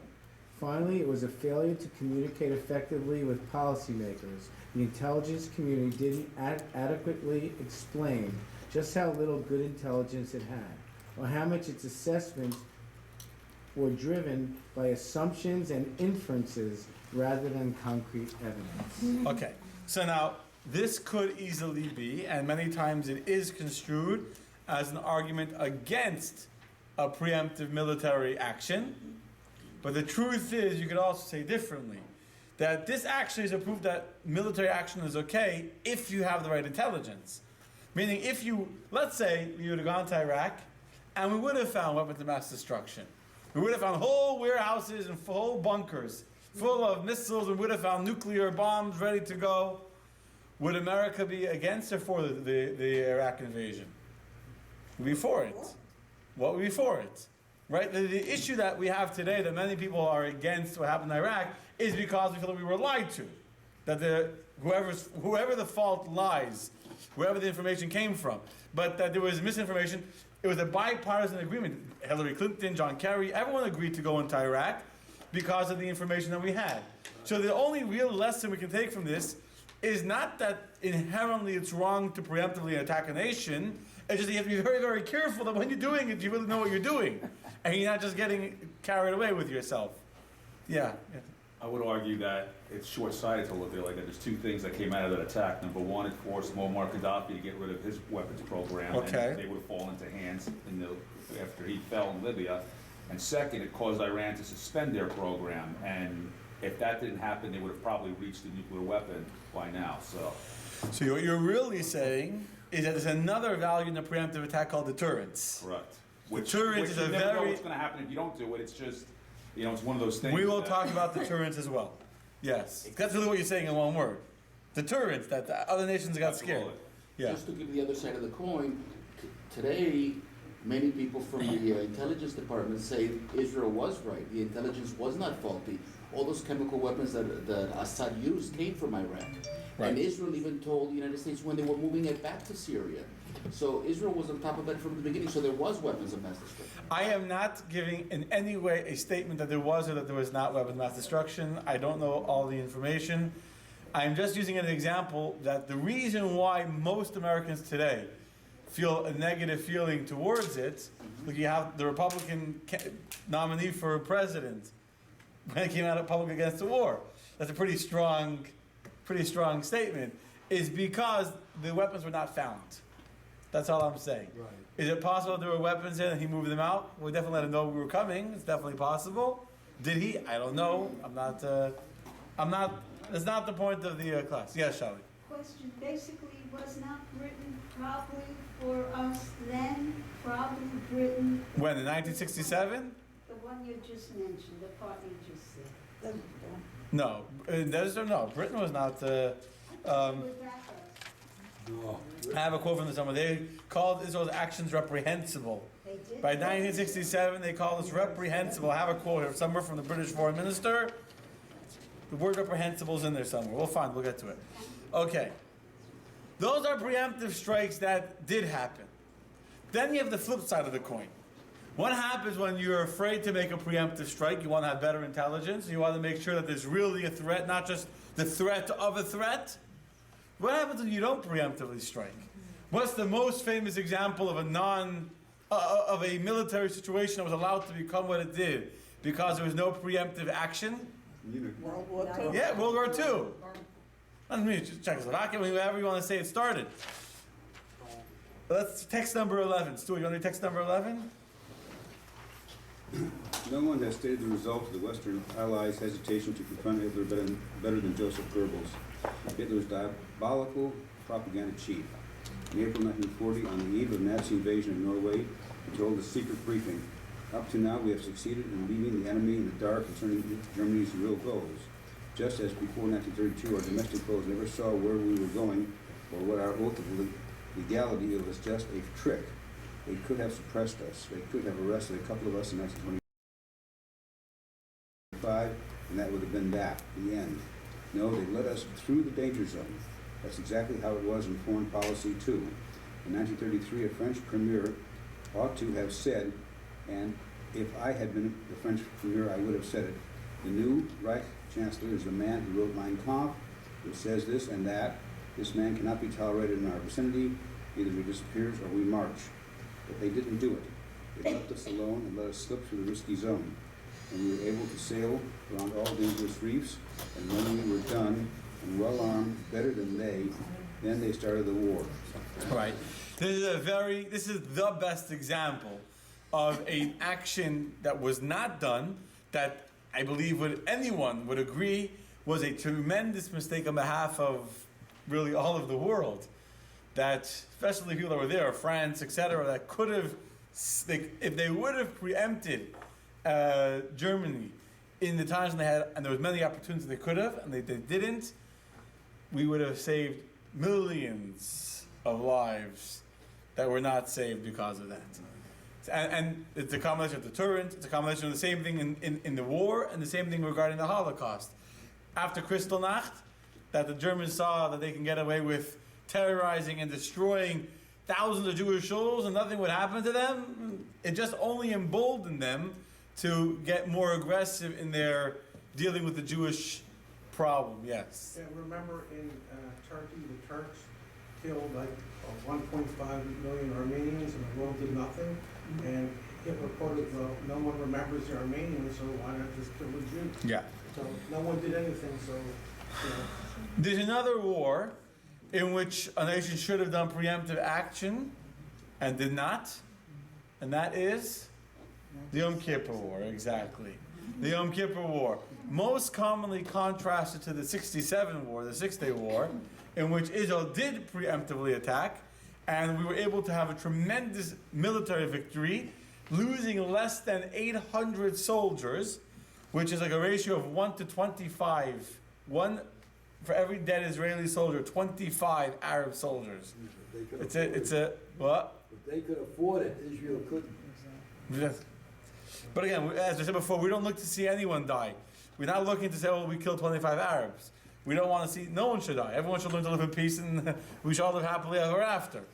Finally, it was a failure to communicate effectively with policymakers. The intelligence community didn't adequately explain just how little good intelligence it had, or how much its assessments were driven by assumptions and inferences rather than concrete evidence. Okay, so now this could easily be, and many times it is construed as an argument against a preemptive military action. But the truth is, you could also say differently, that this actually is a proof that military action is okay if you have the right intelligence. Meaning if you, let's say we would have gone to Iraq and we would have found weapons of mass destruction. We would have found whole warehouses and whole bunkers full of missiles, and we would have found nuclear bombs ready to go. Would America be against or for the Iraq invasion? We'd be for it. What would be for it? Right? The issue that we have today that many people are against what happened in Iraq is because we feel that we were lied to. That whoever the fault lies, wherever the information came from, but that there was misinformation. It was a bipartisan agreement. Hillary Clinton, John Kerry, everyone agreed to go into Iraq because of the information that we had. So the only real lesson we can take from this is not that inherently it's wrong to preemptively attack a nation. It's just that you have to be very, very careful that when you're doing it, you really know what you're doing. And you're not just getting carried away with yourself. Yeah. I would argue that it's short-sighted to look at it like that. There's two things that came out of that attack. Number one, it forced Muammar Gaddafi to get rid of his weapons program. Okay. And they would have fallen into hands after he fell in Libya. And second, it caused Iran to suspend their program. And if that didn't happen, they would have probably reached a nuclear weapon by now. So what you're really saying is that there's another value in the preemptive attack called deterrence. Correct. Deterrence is a you never know very... what's going to happen if you don't do it. It's just, it's one of those things. We will talk about deterrence as well. Yes. That's really what you're saying in one word. Deterrence, that the other nations got scared. Yeah. Just to give the other side of the coin, today, many people from the intelligence department say Israel was right. The intelligence was not faulty. All those chemical weapons that Assad used came from Iraq. Right. And Israel even told the United States when they were moving it back to Syria. So Israel was on top of that from the beginning, so there was weapons of mass destruction. I am not giving in any way a statement that there was or that there was not weapons of mass destruction. I don't know all the information. I'm just using an example that the reason why most Americans today feel a negative feeling towards it, look, you have the Republican nominee for president when it came out of public against the war. That's a pretty strong statement, is because the weapons were not found. That's all I'm saying. Right. Is it possible there were weapons in and he moved them out? We definitely let him know we were coming. It's definitely possible. Did he? I don't know. That's not the point of the class. Yes, Shelley. Question basically was not Britain probably for us then? Probably Britain. When, in 1967? The one you just mentioned, the part you just said. No. No. Britain was not. No. I have a quote from the summer. They called Israel's actions reprehensible. By 1967, they called us reprehensible. I have a quote here somewhere from the British Foreign Minister. The word reprehensible is in there somewhere. We'll get to it. Okay. Those are preemptive strikes that did happen. Then you have the flip side of the coin. What happens when you're afraid to make a preemptive strike? You want to have better intelligence. You want to make sure that there's really a threat, not just the threat of a threat. What happens when you don't preemptively strike? What's the most famous example of a military situation that was allowed to become what it did because there was no preemptive action? World War II. Yeah, World War II. I mean, Czechoslovakia, whoever you want to say it started. Let's text number 11. Stuart, you want to do text number 11? No one has stated the result of the Western Allies' hesitation to confront Hitler better than Joseph Goebbels, Hitler's diabolical propaganda chief. In April 1940, on the eve of Nazi invasion of Norway, he told a secret briefing, "Up to now, we have succeeded in leaving the enemy in the dark concerning Germany's real goals. Just as before 1932, our domestic foes never saw where we were going or what our oath of legality. It was just a trick. They could have suppressed us. They could have arrested a couple of us in 1925, and that would have been that, the end. No, they led us through the danger zone. That's exactly how it was in foreign policy, too. In 1933, a French premier ought to have said, and if I had been the French premier, I would have said it, the new Reich Chancellor is the man who wrote Mein Kampf, who says this and that. This man cannot be tolerated in our vicinity. Either he disappears or we march." But they didn't do it. They left us alone and let us slip through the risky zone. And we were able to sail around all dangerous reefs, and when we were done and well armed, better than then they started the war. Right. This is the best example of an action that was not done, that I believe anyone would agree was a tremendous mistake on behalf of really all of the world. That, especially people that were there, France, etc., that could have, if they would have preempted Germany in the times when they had, and there was many opportunities they could have, and they didn't, we would have saved millions of lives that were not saved because of that. And it's a combination of deterrent, it's a combination of the same thing in the war, and the same thing regarding the Holocaust. After Kristallnacht, that the Germans saw that they can get away with terrorizing and destroying thousands of Jewish souls and nothing would happen to them, it just only emboldened them to get more aggressive in their dealing with the Jewish problem. Yes? Yeah, remember in Turkey, the Turks killed like 1.5 million Armenians and the world did nothing. And Hitler quoted, "Well, no one remembers the Armenians, so why not just kill the Jews?" Yeah. So no one did anything, so, There's another war in which a nation should have done preemptive action and did not, and that is the Yom Kippur War, exactly. The Yom Kippur War, most commonly contrasted to the 67 War, the Six-Day War, in which Israel did preemptively attack, and we were able to have a tremendous military victory, losing less than 800 soldiers, which is like a ratio of 1 to 25. One for every dead Israeli soldier, 25 Arab soldiers. It's a what? If they could afford it, Israel couldn't. Yes. But again, as I said before, we don't look to see anyone die. We're not looking to say, "Oh, we killed 25 Arabs." We don't want to see. No one should die. Everyone should learn to live in peace, and we should all live happily ever after.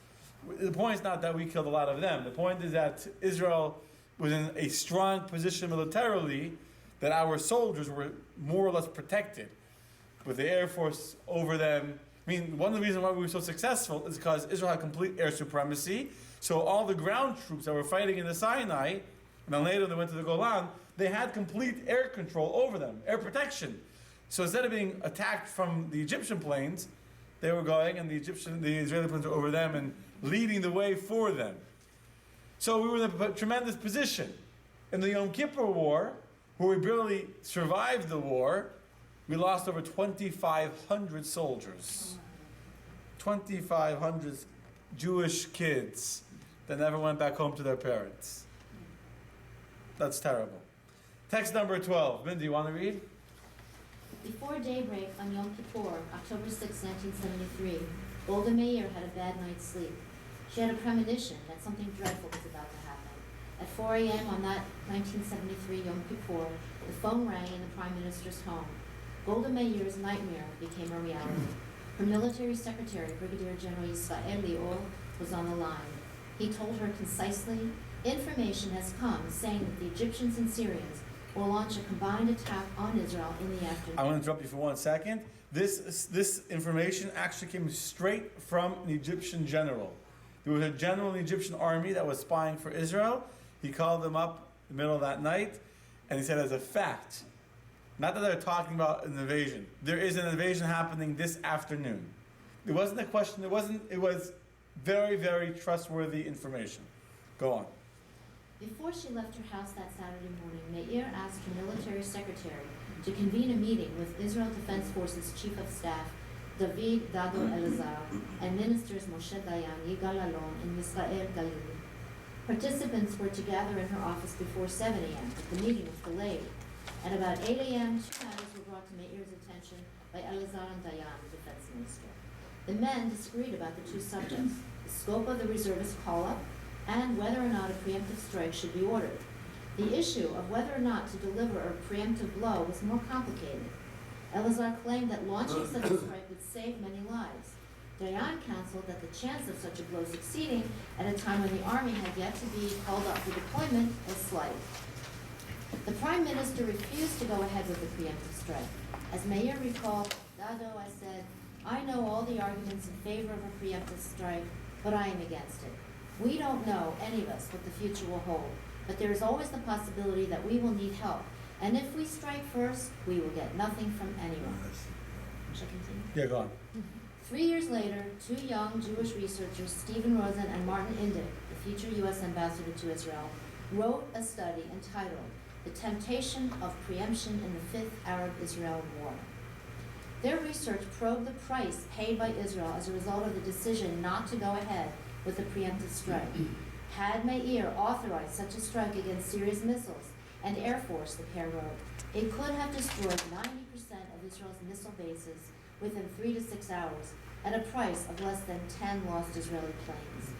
The point is not that we killed a lot of them. The point is that Israel was in a strong position militarily, that our soldiers were more or less protected, with the Air Force over them. I mean, one of the reasons why we were so successful is because Israel had complete air supremacy. So all the ground troops that were fighting in the Sinai, and then later they went to the Golan, they had complete air control over them, air protection. So instead of being attacked from the Egyptian planes, they were going, and the Israeli planes were over them and leading the way for them. So we were in a tremendous position. In the Yom Kippur War, where we barely survived the war, we lost over 2,500 soldiers. 2,500 Jewish kids that never went back home to their parents. That's terrible. Text number 12. Min, do you want to read? Before daybreak on Yom Kippur, October 6, 1973, Golda Meir had a bad night's sleep. She had a premonition that something dreadful was about to happen. At 4 a.m. on that 1973 Yom Kippur, the phone rang in the Prime Minister's home. Golda Meir's nightmare became a reality. Her military secretary, Brigadier General Yisrael Lior, was on the line. He told her concisely, information has come saying that the Egyptians and Syrians will launch a combined attack on Israel in the afternoon. I want to interrupt you for 1 second. This information actually came straight from an Egyptian general. There was a general in the Egyptian army that was spying for Israel. He called them up in the middle of that night, and he said, as a fact, not that they're talking about an invasion, there is an invasion happening this afternoon. It wasn't a question, it was very, very trustworthy information. Go on. Before she left her house that Saturday morning, Meir asked her military secretary to convene a meeting with Israel Defense Forces Chief of Staff David Dado Elazar and ministers Moshe Dayan, Yigal Alon, and Yisrael Galili. Participants were to gather in her office before 7 a.m., but the meeting was delayed. At about 8 a.m., 2 matters were brought to Meir's attention by Elazar and Dayan, the defense minister. The men disagreed about the two subjects, the scope of the reservist call-up, and whether or not a preemptive strike should be ordered. The issue of whether or not to deliver a preemptive blow was more complicated. Elazar claimed that launching such a strike would save many lives. Dayan counseled that the chance of such a blow succeeding at a time when the army had yet to be called up for deployment was slight. The Prime Minister refused to go ahead with the preemptive strike. As Meir recalled, Dado, I said, I know all the arguments in favor of a preemptive strike, but I am against it. We don't know, any of us, what the future will hold, but there is always the possibility that we will need help. And if we strike first, we will get nothing from anyone. Shall I continue? Yeah, go on. 3 years later, two young Jewish researchers, Stephen Rosen and Martin Indyk, the future U.S. ambassador to Israel, wrote a study entitled The Temptation of Preemption in the Fifth Arab-Israel War. Their research probed the price paid by Israel as a result of the decision not to go ahead with the preemptive strike. Had Meir authorized such a strike against Syria's missiles and Air Force, the pair wrote, it could have destroyed 90% of Israel's missile bases within 3 to 6 hours at a price of less than 10 lost Israeli planes.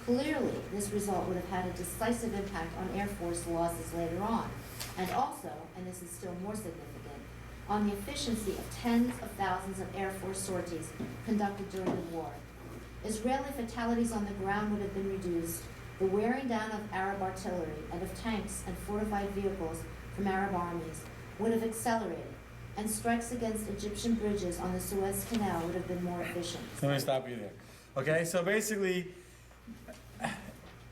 Clearly, this result would have had a decisive impact on Air Force losses later on, and also, and this is still more significant, on the efficiency of tens of thousands of Air Force sorties conducted during the war. Israeli fatalities on the ground would have been reduced, the wearing down of Arab artillery and of tanks and fortified vehicles from Arab armies would have accelerated, and strikes against Egyptian bridges on the Suez Canal would have been more efficient. Let me stop you there. Okay, so basically,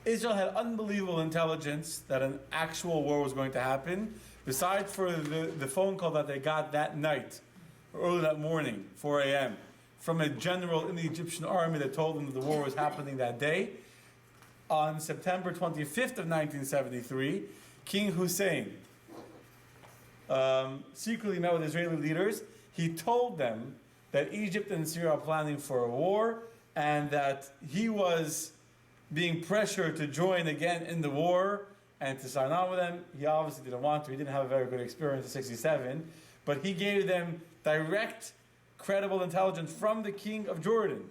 Israel had unbelievable intelligence that an actual war was going to happen, besides for the phone call that they got that night, early that morning, 4 a.m., from a general in the Egyptian army that told them that the war was happening that day. On September 25th of 1973, King Hussein secretly met with Israeli leaders. He told them that Egypt and Syria are planning for a war and that he was being pressured to join again in the war and to sign on with them. He obviously didn't want to. He didn't have a very good experience in 1967, but he gave them direct, credible intelligence from the king of Jordan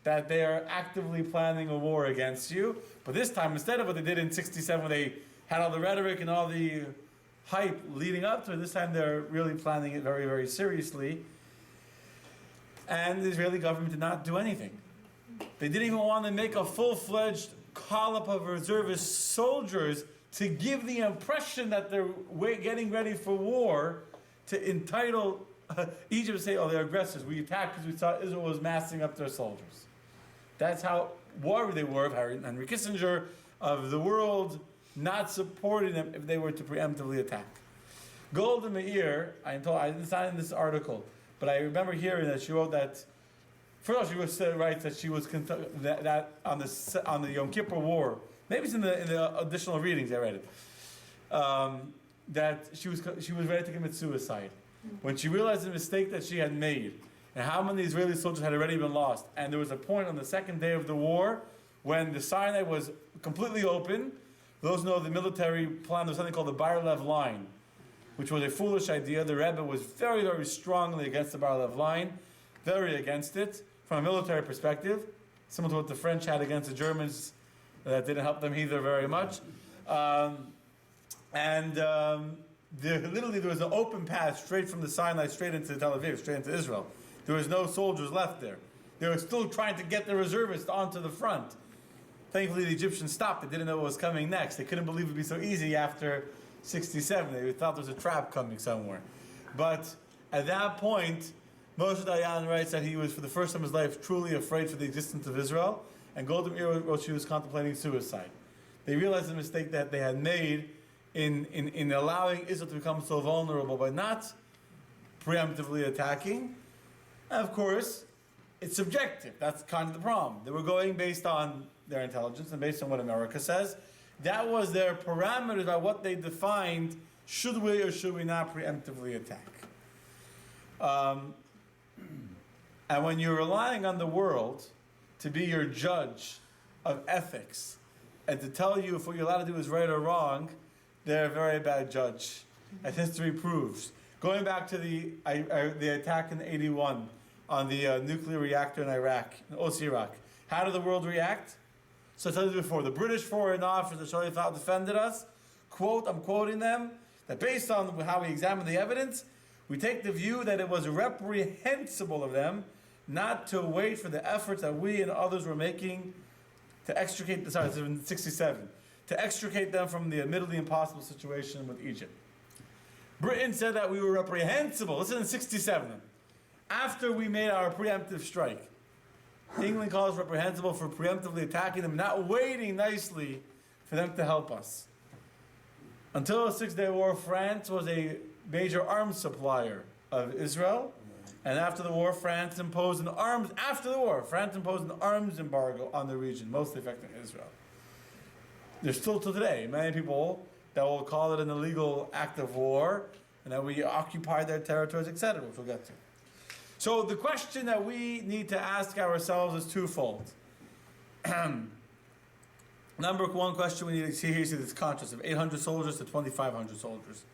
that they are actively planning a war against you. But this time, instead of what they did in 1967, when they had all the rhetoric and all the hype leading up to it, this time they're really planning it very, very seriously. And the Israeli government did not do anything. They didn't even want to make a full-fledged call-up of reservist soldiers to give the impression that they're getting ready for war, to entitle Egypt to say, oh, they're aggressors. We attacked because we saw Israel was massing up their soldiers. That's how worried they were of Henry Kissinger, of the world not supporting them if they were to preemptively attack. Golda Meir, it's not in this article, but I remember hearing that she wrote that. First of all, she writes that she was that on the Yom Kippur War. Maybe it's in the additional readings I read it. That she was ready to commit suicide when she realized the mistake that she had made and how many Israeli soldiers had already been lost. And there was a point on the second day of the war when the Sinai was completely open. Those who know the military plan, there was something called the Bar-Lev line, which was a foolish idea. The Rebbe was very, very strongly against the Bar-Lev line, very against it from a military perspective, similar to what the French had against the Germans. That didn't help them either very much. Literally there was an open path straight from the Sinai, straight into Tel Aviv, straight into Israel. There was no soldiers left there. They were still trying to get the reservists onto the front. Thankfully, the Egyptians stopped. They didn't know what was coming next. They couldn't believe it would be so easy after 67. They thought there was a trap coming somewhere. But at that point, Moshe Dayan writes that he was, for the first time in his life, truly afraid for the existence of Israel. And Golda Meir wrote she was contemplating suicide. They realized the mistake that they had made in allowing Israel to become so vulnerable by not preemptively attacking. And of course, it's subjective. That's kind of the problem. They were going based on their intelligence and based on what America says. That was their parameters by what they defined, should we or should we not preemptively attack. And when you're relying on the world to be your judge of ethics and to tell you if what you're allowed to do is right or wrong, they're a very bad judge, as history proves. Going back to the attack in '81 on the nuclear reactor in Iraq, in Iraq, how did the world react? So I told you before, the British foreign officer Charlie Fout defended us. Quote, I'm quoting them, that based on how we examined the evidence, we take the view that it was reprehensible of them not to wait for the efforts that we and others were making to extricate, this was in '67, to extricate them from the admittedly impossible situation with Egypt. Britain said that we were reprehensible. This is in '67. After we made our preemptive strike, England calls us reprehensible for preemptively attacking them, not waiting nicely for them to help us. Until the Six-Day War, France was a major arms supplier of Israel. And after the war, France imposed an arms embargo on the region, mostly affecting Israel. There's still to today many people that will call it an illegal act of war and that we occupied their territories, etc., which we'll get to. So the question that we need to ask ourselves is twofold. Number one question we need to see here is this contrast of 800 soldiers to 2,500 soldiers.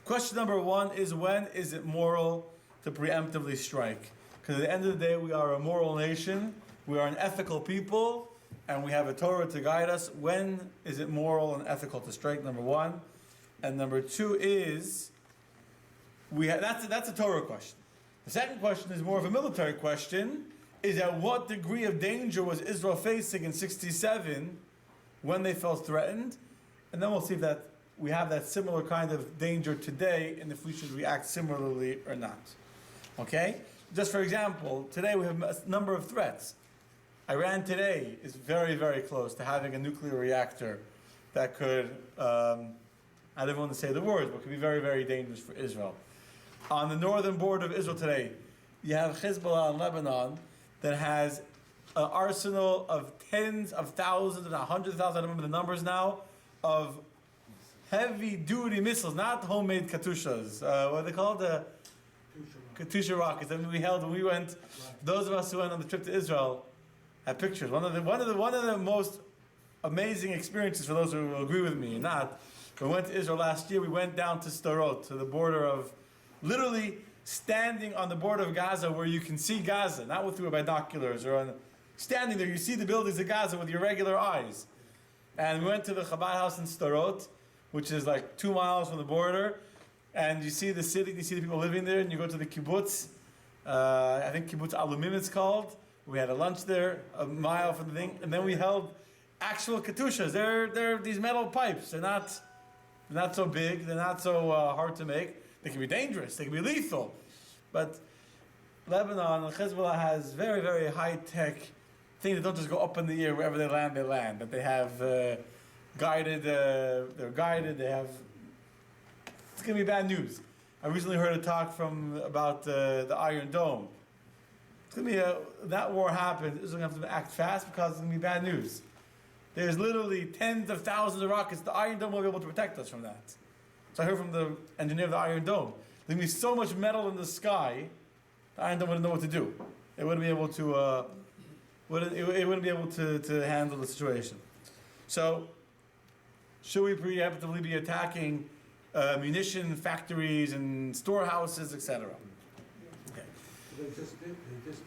Question number one is, when is it moral to preemptively strike? Because at the end of the day, we are a moral nation, we are an ethical people, and we have a Torah to guide us. When is it moral and ethical to strike, number one? And number two is, that's a Torah question. The second question is more of a military question, is at what degree of danger was Israel facing in '67 when they felt threatened? And then we'll see that we have that similar kind of danger today and if we should react similarly or not. Okay? Just for example, today we have a number of threats. Iran today is very, very close to having a nuclear reactor that could, I don't want to say the words, but could be very, very dangerous for Israel. On the northern border of Israel today, you have Hezbollah in Lebanon that has an arsenal of tens of thousands and 100,000, I don't remember the numbers now, of heavy-duty missiles, not homemade Katyushas. What are they called? Katyusha rockets. I mean, when we went, those of us who went on the trip to Israel had pictures. One of the most amazing experiences, for those who will agree with me or not, we went to Israel last year. We went down to Sderot, to the border of, literally standing on the border of Gaza where you can see Gaza, not through binoculars standing there, you see the buildings of Gaza with your regular eyes. And we went to the Chabad house in Sderot, which is like 2 miles from the border, and you see the city, you see the people living there, and you go to the kibbutz, I think kibbutz Alumim it's called. We had a lunch there, a mile from the thing, and then we held actual Katyushas. They're these metal pipes. They're not so big, they're not so hard to make. They can be dangerous, they can be lethal. But Lebanon and Hezbollah has very, very high-tech things that don't just go up in the air wherever they land. That they have guided, they're guided, they have... It's going to be bad news. I recently heard a talk about the Iron Dome. It's going to be that war happens, Israel's going to have to act fast because it's going to be bad news. There's literally tens of thousands of rockets. The Iron Dome won't be able to protect us from that. So I heard from the engineer of the Iron Dome, there's going to be so much metal in the sky, the Iron Dome wouldn't know what to do. It wouldn't be able to, it wouldn't be able to handle the situation. So, should we preemptively be attacking munition factories and storehouses, etc.? Okay. They just did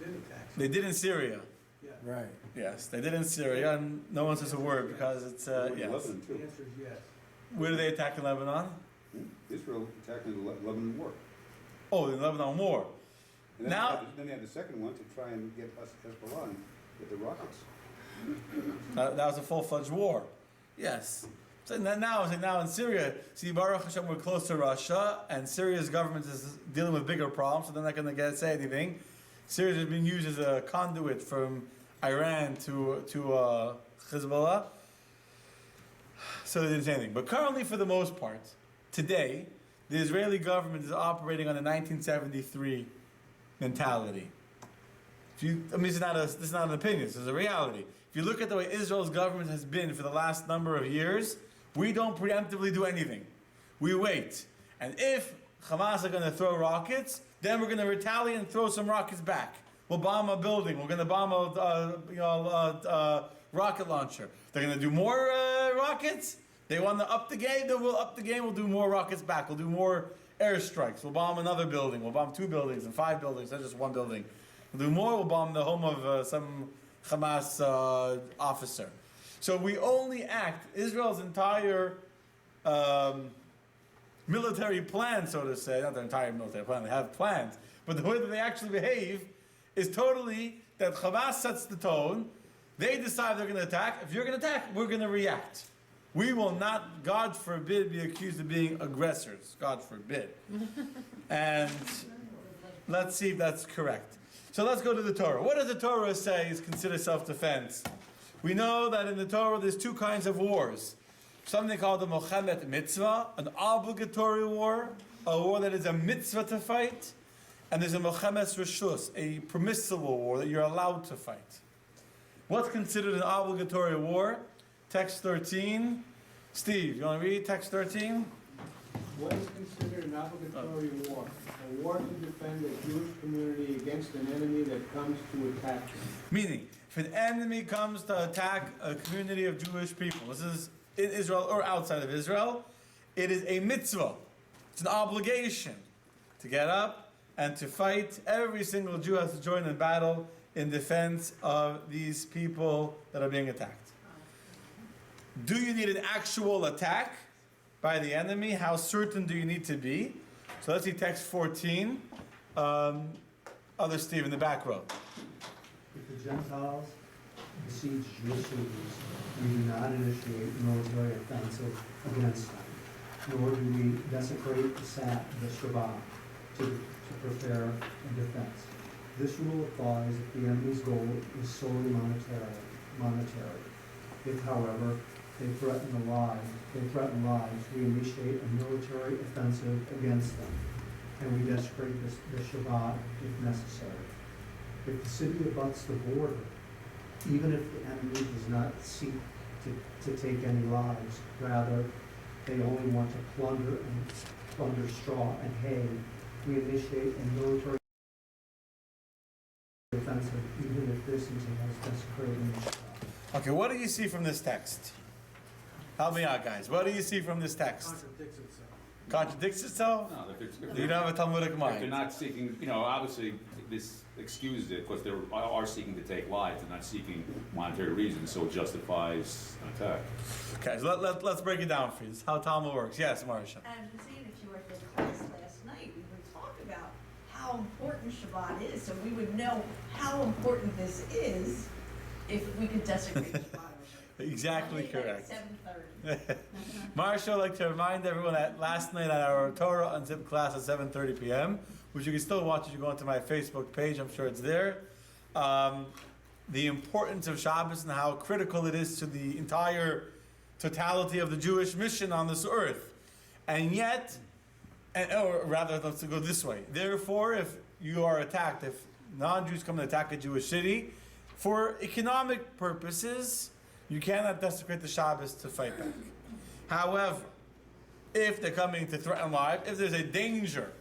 attack. They did in Syria. Yeah. Right. Yes, they did in Syria, and no one says a word because it's yes. The answer is yes. Where did they attack in Lebanon? Israel attacked in the Lebanon War. Oh, the Lebanon War. And then Now, then they had the second one to try and get us Hezbollah and get the rockets. That was a full-fledged war. Yes. So now in Syria, see, Baruch Hashem, we're close to Russia, and Syria's government is dealing with bigger problems, so they're not going to say anything. Syria is being used as a conduit from Iran to Hezbollah, so they didn't say anything. But currently, for the most part, today, the Israeli government is operating on a 1973 mentality. This is not an opinion, this is a reality. If you look at the way Israel's government has been for the last number of years, we don't preemptively do anything. We wait. And if Hamas are going to throw rockets, then we're going to retaliate and throw some rockets back. We'll bomb a building. We're going to bomb a rocket launcher. They're going to do more rockets. They want to up the game. Then we'll up the game. We'll do more rockets back. We'll do more airstrikes. We'll bomb another building. We'll bomb 2 buildings and 5 buildings, not just 1 building. We'll do more. We'll bomb the home of some Hamas officer. So we only act. Israel's entire military plan, so to say, not their entire military plan, they have plans, but the way that they actually behave is totally that Hamas sets the tone, they decide they're going to attack. If you're going to attack, we're going to react. We will not, God forbid, be accused of being aggressors. God forbid. And let's see if that's correct. So let's go to the Torah. What does the Torah say is considered self-defense? We know that in the Torah there's 2 kinds of wars. Something called the Mohammed Mitzvah, an obligatory war, a war that is a mitzvah to fight, and there's a Mohammed Rishus, a permissible war that you're allowed to fight. What's considered an obligatory war? Text 13. Steve, you want to read text 13? What is considered an obligatory war? A war to defend a Jewish community against an enemy that comes to attack them. Meaning, if an enemy comes to attack a community of Jewish people, this is in Israel or outside of Israel, it is a mitzvah. It's an obligation to get up and to fight. Every single Jew has to join in battle in defense of these people that are being attacked. Do you need an actual attack by the enemy? How certain do you need to be? So let's see text 14. Other Steve in the back row. If the Gentiles besiege Jewish cities, we do not initiate military offensive against them, nor do we desecrate the Shabbat to prepare a defense. This rule applies if the enemy's goal is solely monetary. If, however, they threaten lives, we initiate a military offensive against them, and we desecrate the Shabbat if necessary. If the city abuts the border, even if the enemy does not seek to take any lives, rather they only want to plunder straw and hay, we initiate a military offensive even if this entails desecrating the Shabbat. Okay, what do you see from this text? Help me out, guys. What do you see from this text? Contradicts itself. Contradicts itself? No, if You don't have a Talmudic mind. If they're not seeking, obviously this excuses it because they are seeking to take lives. They're not seeking monetary reasons, so it justifies an attack. Okay, so let's break it down for you. This is how Talmud works. Yes, Marsha. And Hussein, if you were at the class last night, we would talk about how important Shabbat is, so we would know how important this is if we could desecrate Shabbat. Exactly correct. 7:30. Marsha, I'd like to remind everyone that last night at our Torah Unzipped class at 7:30 p.m., which you can still watch if you go onto my Facebook page, I'm sure it's there, the importance of Shabbos and how critical it is to the entire totality of the Jewish mission on this earth. And yet, or rather, let's go this way. Therefore, if you are attacked, if non-Jews come and attack a Jewish city, for economic purposes, you cannot desecrate the Shabbos to fight back. However, if they're coming to threaten life, if there's a danger,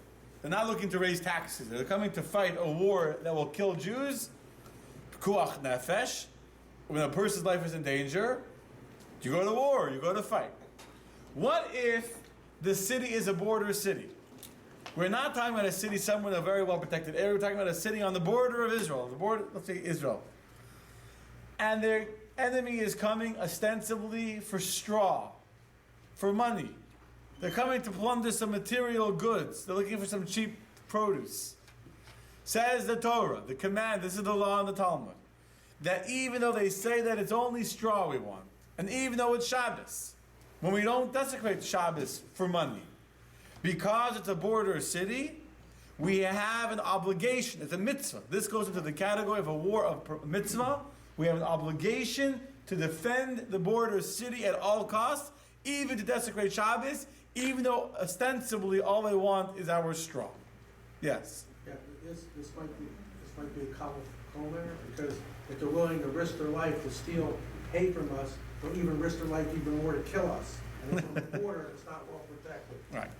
they're not looking to raise taxes, they're coming to fight a war that will kill Jews, pikuach nefesh, when a person's life is in danger, you go to war, you go to fight. What if the city is a border city? We're not talking about a city somewhere in a very well protected area, we're talking about a city on the border of Israel, the border, let's say Israel. And their enemy is coming ostensibly for straw, for money. They're coming to plunder some material goods. They're looking for some cheap produce. Says the Torah, the command, this is the law in the Talmud, that even though they say that it's only straw we want, and even though it's Shabbos, when we don't desecrate Shabbos for money, because it's a border city, we have an obligation. It's a mitzvah. This goes into the category of a war of mitzvah. We have an obligation to defend the border city at all costs, even to desecrate Shabbos, even though ostensibly all they want is our straw. Yes? Yeah, this might be a color, because if they're willing to risk their life to steal hay from us, they'll even risk their life even more to kill us. And it's on the border, it's not well protected. Right.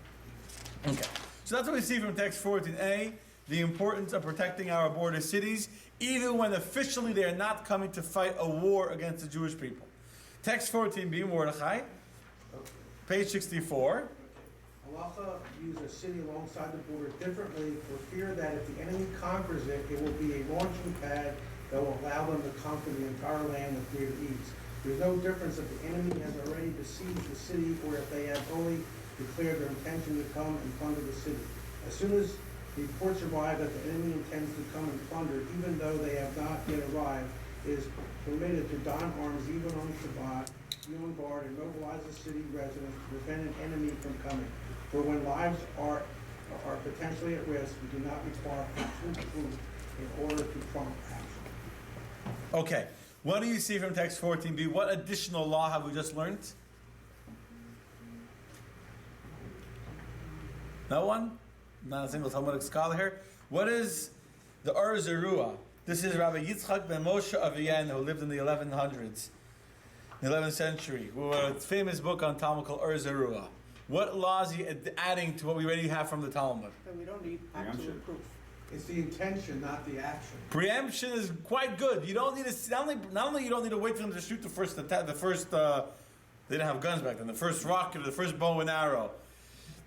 Okay. So that's what we see from text 14a, the importance of protecting our border cities, even when officially they are not coming to fight a war against the Jewish people. Text 14b, Mordechai, page 64. Halacha views a city alongside the border differently for fear that if the enemy conquers it, it will be a launching pad that will allow them to conquer the entire land with greater ease. There's no difference if the enemy has already besieged the city or if they have only declared their intention to come and plunder the city. As soon as reports arrive that the enemy intends to come and plunder, even though they have not yet arrived, it is permitted to don arms even on Chabad, be on guard, and mobilize the city residents to prevent an enemy from coming. For when lives are potentially at risk, we do not require absolute proof in order to prompt action. Okay. What do you see from text 14b? What additional law have we just learned? No one? Not a single Talmudic scholar here. What is the Ur Zerua? This is Rabbi Yitzchak ben Moshe of Vienna, who lived in the 1100s, the 11th century, who wrote a famous book on Talmud called Ur Zerua. What laws are you adding to what we already have from the Talmud? Then we don't need absolute proof. It's the intention, not the action. Preemption is quite good. You don't need to not only you don't need to wait for them to shoot the first they didn't have guns back then, the first rocket or the first bow and arrow.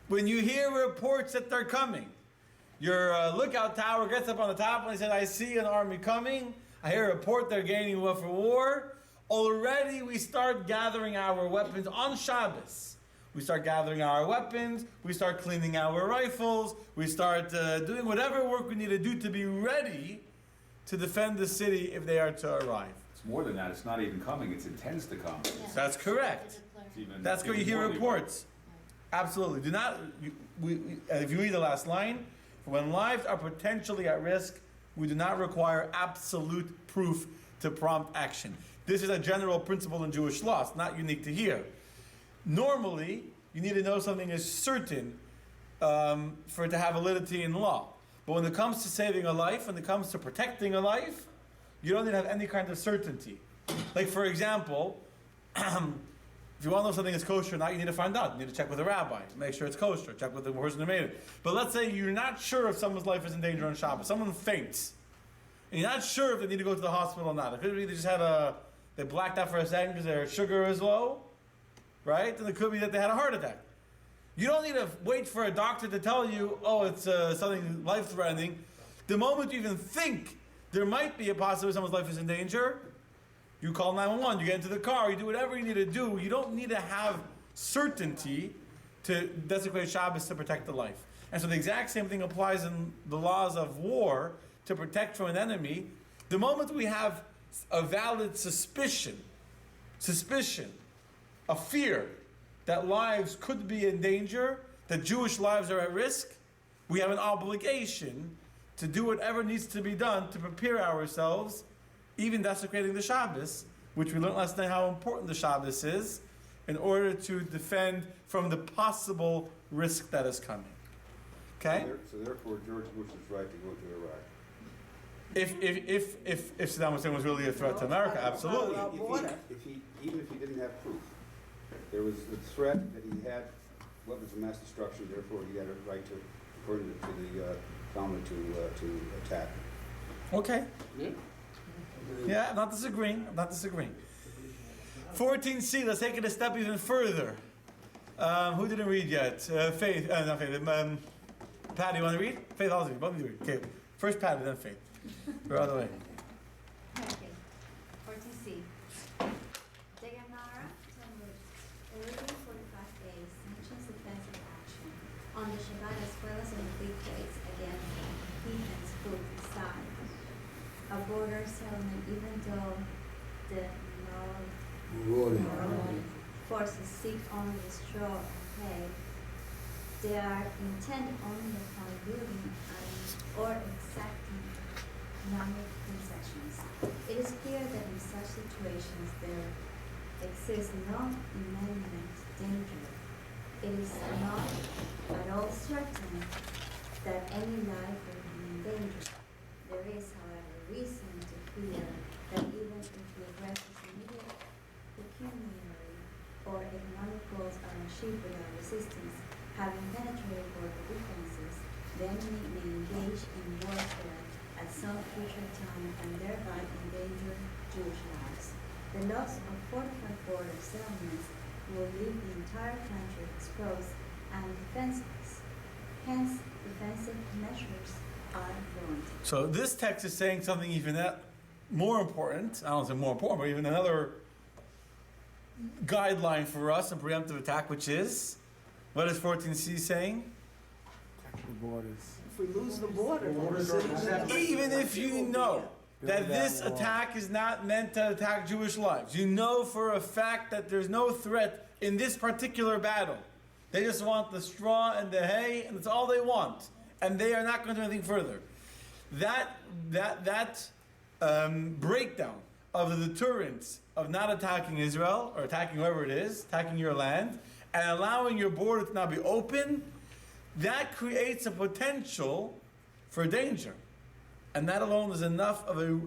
When you hear reports that they're coming, your lookout tower gets up on the top and he says, I see an army coming. I hear a report they're gaining for war. Already we start gathering our weapons on Shabbos. We start gathering our weapons. We start cleaning our rifles. We start doing whatever work we need to do to be ready to defend the city if they are to arrive. It's more than that. It's not even coming. It intends to come. Yeah. That's correct. That's where you hear reports. Absolutely. Do not. If you read the last line, when lives are potentially at risk, we do not require absolute proof to prompt action. This is a general principle in Jewish law. It's not unique to here. Normally, you need to know something is certain for it to have validity in law. But when it comes to saving a life, when it comes to protecting a life, you don't need to have any kind of certainty. Like, for example, if you want to know something is kosher or not, you need to find out. You need to check with a rabbi, make sure it's kosher, check with the person who made it. But let's say you're not sure if someone's life is in danger on Shabbos. Someone faints. And you're not sure if they need to go to the hospital or not. It could be they just they blacked out for a second because their sugar is low, right? And it could be that they had a heart attack. You don't need to wait for a doctor to tell you, oh, it's something life-threatening. The moment you even think there might be a possibility someone's life is in danger, you call 911, you get into the car, you do whatever you need to do. You don't need to have certainty to desecrate Shabbos to protect the life. And so the exact same thing applies in the laws of war to protect from an enemy. The moment we have a valid suspicion, a fear that lives could be in danger, that Jewish lives are at risk, we have an obligation to do whatever needs to be done to prepare ourselves, even desecrating the Shabbos, which we learned last night how important the Shabbos is, in order to defend from the possible risk that is coming. Okay? So therefore, George Bush is right to go to Iraq. If Saddam Hussein was really a threat to America, absolutely. Even if he didn't have proof, there was the threat that he had weapons of mass destruction. Therefore, he had a right to, according to the Talmud, to attack. Okay. Yeah, I'm not disagreeing. 14C. Let's take it a step even further. Who didn't read yet? Faith. Not Faith. Patty, you want to read? Faith, I'll read. Both of you read. Okay. First Patty, then Faith. We're on the way. Okay. 14C. Deganara, Talmud, 45 days, mentions defensive action on the Shabbat as well as on the weekdays against heathens who reside. a border settlement, even though the Ruling. forces seek only to destroy and pay, they are intent only upon building or exacting non-concessions. It is clear that in such situations there exists no imminent danger. It is not at all certain that any life will be in danger. There is, however, reason to fear that even if the aggressors immediate pecuniary or economic goals are achieved without resistance, having penetrated border defenses, the enemy may engage in warfare at some future time and thereby endanger Jewish lives. The loss of fortified border settlements will leave the entire country exposed and defenseless. Hence, defensive measures are warranted. So this text is saying something even that more important. I don't say more important, but even another guideline for us in preemptive attack, which is, what is 14c saying? Protect the borders. If we lose the border, Even if you know that this attack is not meant to attack Jewish lives, you know for a fact that there's no threat in this particular battle. They just want the straw and the hay, and that's all they want, and they are not going to do anything further. That breakdown of the deterrence of not attacking Israel or attacking whoever it is, attacking your land, and allowing your border to now be open, that creates a potential for danger, and that alone is enough of a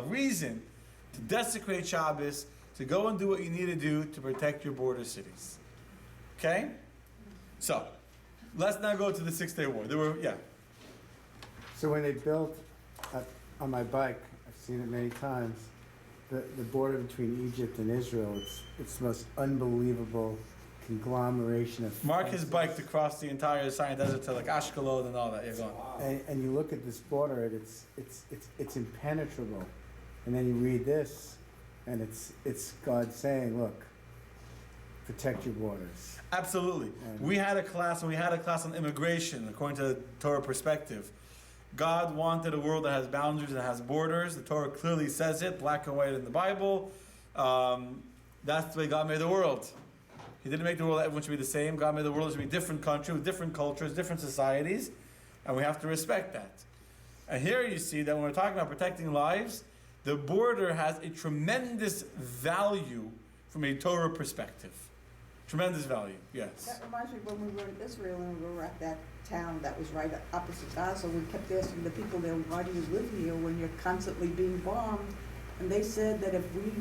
reason to desecrate Shabbos, to go and do what you need to do to protect your border cities. Okay? So, let's now go to the 6-Day War. So when they built, on my bike, I've seen it many times, the border between Egypt and Israel, it's the most unbelievable conglomeration of Mark his fences. bike to cross the entire Sinai Desert to like Ashkelon and all that. You're going. And you look at this border, and it's impenetrable. And then you read this, and it's God saying, look, protect your borders. Absolutely. We had a class on immigration, according to Torah perspective. God wanted a world that has boundaries and has borders. The Torah clearly says it, black and white in the Bible. That's the way God made the world. He didn't make the world that everyone should be the same. God made the world to be different countries, with different cultures, different societies, and we have to respect that. And here you see that when we're talking about protecting lives, the border has a tremendous value from a Torah perspective. Tremendous value, yes. That reminds me when we were in Israel and we were at that town that was right opposite Gaza, we kept asking the people there, why do you live here when you're constantly being bombed? And they said that if we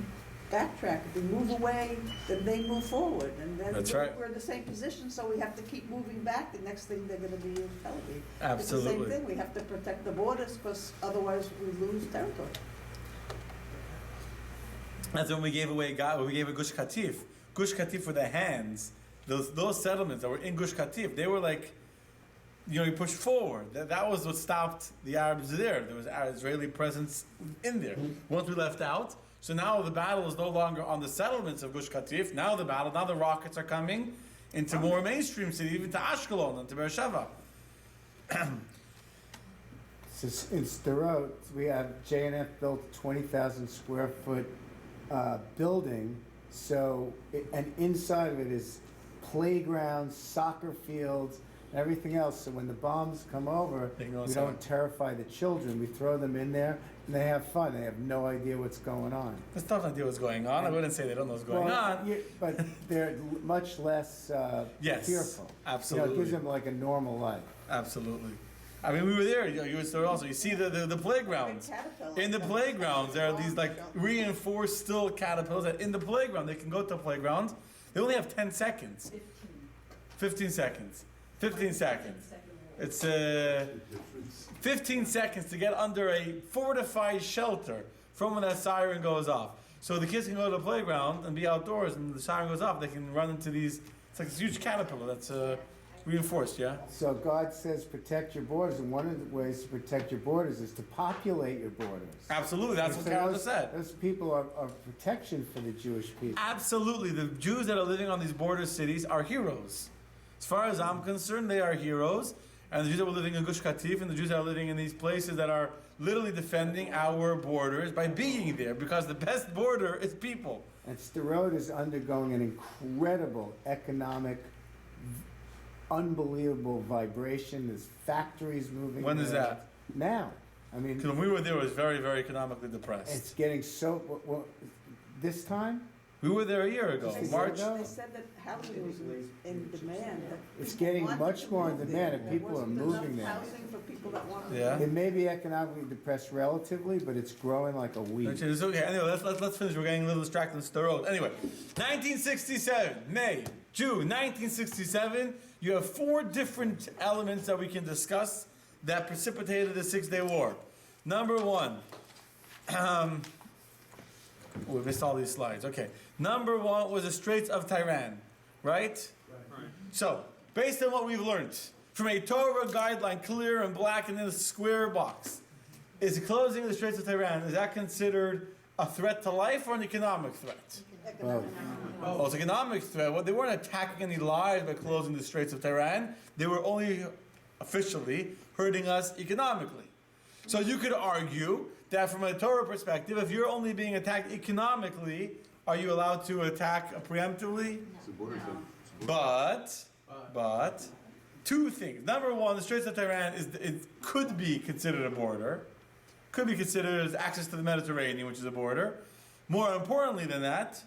backtrack, if we move away, then they move forward. And then That's we're, right. we're in the same position, so we have to keep moving back. The next thing they're gonna be in Tel Aviv. Absolutely. It's the same thing, we have to protect the borders because otherwise we lose territory. That's when we gave away Gush Katif. Gush Katif were the hands. Those settlements that were in Gush Katif, they were like, you pushed forward. That was what stopped the Arabs there. There was Israeli presence in there. Once we left out, so now the battle is no longer on the settlements of Gush Katif. Now the rockets are coming into more mainstream cities, even to Ashkelon and to Beersheba. So in Sderot, we have J&F built a 20,000 square foot building. So, and inside of it is playgrounds, soccer fields, and everything else. So when the bombs come over, we don't terrify the children. We throw them in there, and they have fun. They have no idea what's going on. They still have no idea what's going on. I wouldn't say they don't know what's going on. Yeah, but they're much less fearful. Absolutely. It gives them like a normal life. Absolutely. I mean, we were there. You were also. You see the playgrounds. In the playgrounds, there are these like reinforced steel caterpillars. That in the playground, they can go to the playground. They only have 10 seconds. 15 seconds. 15 seconds. It's 15 seconds to get under a fortified shelter from when that siren goes off. So the kids can go to the playground and be outdoors, and the siren goes off. They can run into these. It's like this huge caterpillar that's reinforced, yeah? So God says protect your borders, and one of the ways to protect your borders is to populate your borders. Absolutely, that's what Carol just said. Those people are protection for the Jewish people. Absolutely, the Jews that are living on these border cities are heroes. As far as I'm concerned, they are heroes, and the Jews that were living in Gush Katif, and the Jews that are living in these places that are literally defending our borders by being there, because the best border is people. And Sderot is undergoing an incredible economic, unbelievable vibration. There's factories moving. When is there. that? Now. I mean, Because when we were there, it was very, very economically depressed. it's getting so. Well, this time, We were there a year ago, They said March. that- They said that housing was in demand. that it's people getting wanted much to more in move demand, there. and people are There moving wasn't there. enough housing for people that wanted to Yeah. move. It may be economically depressed relatively, but it's growing like a weed. It's okay. Anyway, let's finish. We're getting a little distracted on Sderot. Anyway, 1967, May, June 1967. You have 4 different elements that we can discuss that precipitated the 6-Day War. Number 1. We missed all these slides. Okay. Number 1 was the Straits of Tiran, right? So, based on what we've learned from a Torah guideline, clear and black and in a square box, is the closing of the Straits of Tiran, is that considered a threat to life or an economic threat? Oh, it's an economic threat. Well, they weren't attacking any lives by closing the Straits of Tiran. They were only officially hurting us economically. So you could argue that from a Torah perspective, if you're only being attacked economically, are you allowed to attack preemptively? It's a border thing. But, 2 things. Number 1, the Straits of Tiran it could be considered a border, could be considered as access to the Mediterranean, which is a border. More importantly than that,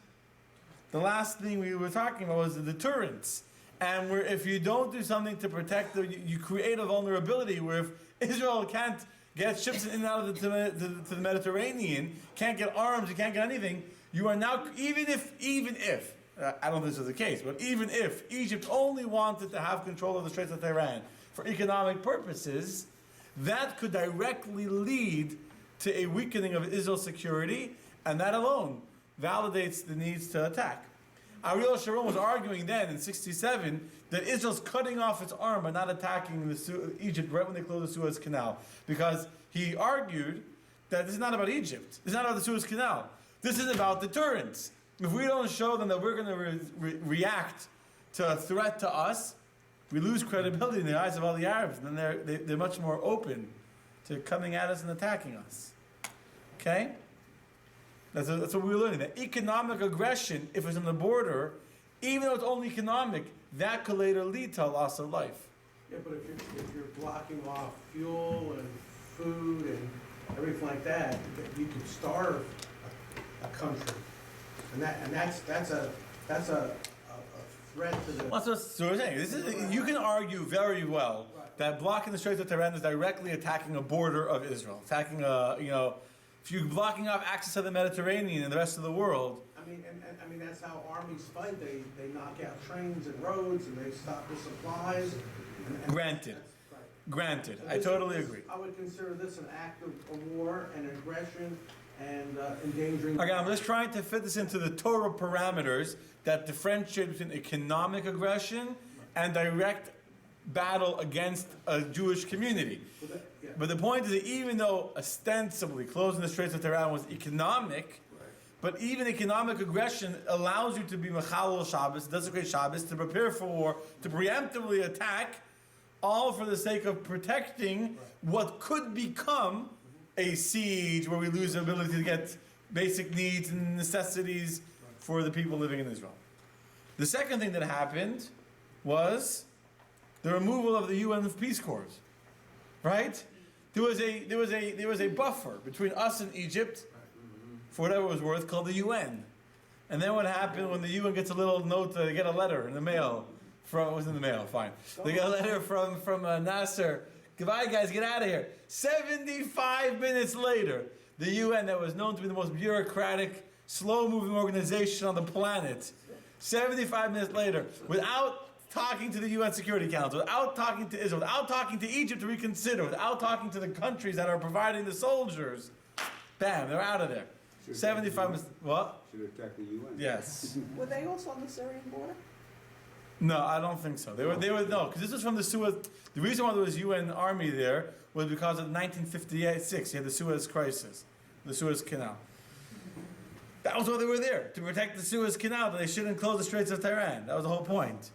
the last thing we were talking about was the deterrence. And where if you don't do something to protect them, you create a vulnerability where if Israel can't get ships in and out of to the Mediterranean, can't get arms, you can't get anything, you are now, even if, I don't think this is the case, but even if Egypt only wanted to have control of the Straits of Tiran for economic purposes, that could directly lead to a weakening of Israel's security, and that alone validates the needs to attack. Ariel Sharon was arguing then in 67 that Israel's cutting off its arm by not attacking Egypt right when they closed the Suez Canal, because he argued that this is not about Egypt. It's not about the Suez Canal. This is about deterrence. If we don't show them that we're going to react to a threat to us, we lose credibility in the eyes of all the Arabs, and then they're much more open to coming at us and attacking us. Okay? That's what we were learning. That economic aggression, if it's on the border, even though it's only economic, that could later lead to a loss of life. Yeah, but if you're blocking off fuel and food and everything like that, you could starve a country, and that's a threat to the. Well, that's what we're saying. You can argue very well that blocking the Straits of Tiran is directly attacking a border of Israel, attacking if you're blocking off access to the Mediterranean and the rest of the world. I mean, that's how armies fight. They knock out trains and roads, and they stop the supplies. Granted, So I totally agree. I would consider this an act of war and aggression and endangering. Again, I'm just trying to fit this into the Torah parameters that differentiate between economic aggression and direct battle against a Jewish community. But the point is that even though ostensibly closing the Straits of Tiran was economic, but even economic aggression allows you to be Mechalel Shabbos, desecrate Shabbos, to prepare for war, to preemptively attack, all for the sake of protecting what could become a siege where we lose the ability to get basic needs and necessities for the people living in Israel. The second thing that happened was the removal of the UN Peace Corps. Right? There was a buffer between us and Egypt, for whatever it was worth, called the UN. And then what happened when the UN gets a little note, they get a letter in the mail from, it was in the mail, fine. They got a letter from Nasser, goodbye guys, get out of here. 75 minutes later, the UN, that was known to be the most bureaucratic, slow-moving organization on the planet, 75 minutes later, without talking to the UN Security Council, without talking to Israel, without talking to Egypt to reconsider, without talking to the countries that are providing the soldiers, bam, they're out of there. 75 minutes, what? Should attack the UN. Yes. Were they also on the Syrian border? No, I don't think so. They were no, because this was from the Suez. The reason why there was UN army there was because of 1956. You had the Suez crisis, the Suez Canal. That was why they were there, to protect the Suez Canal. That they shouldn't close the Straits of Tiran. That was the whole point.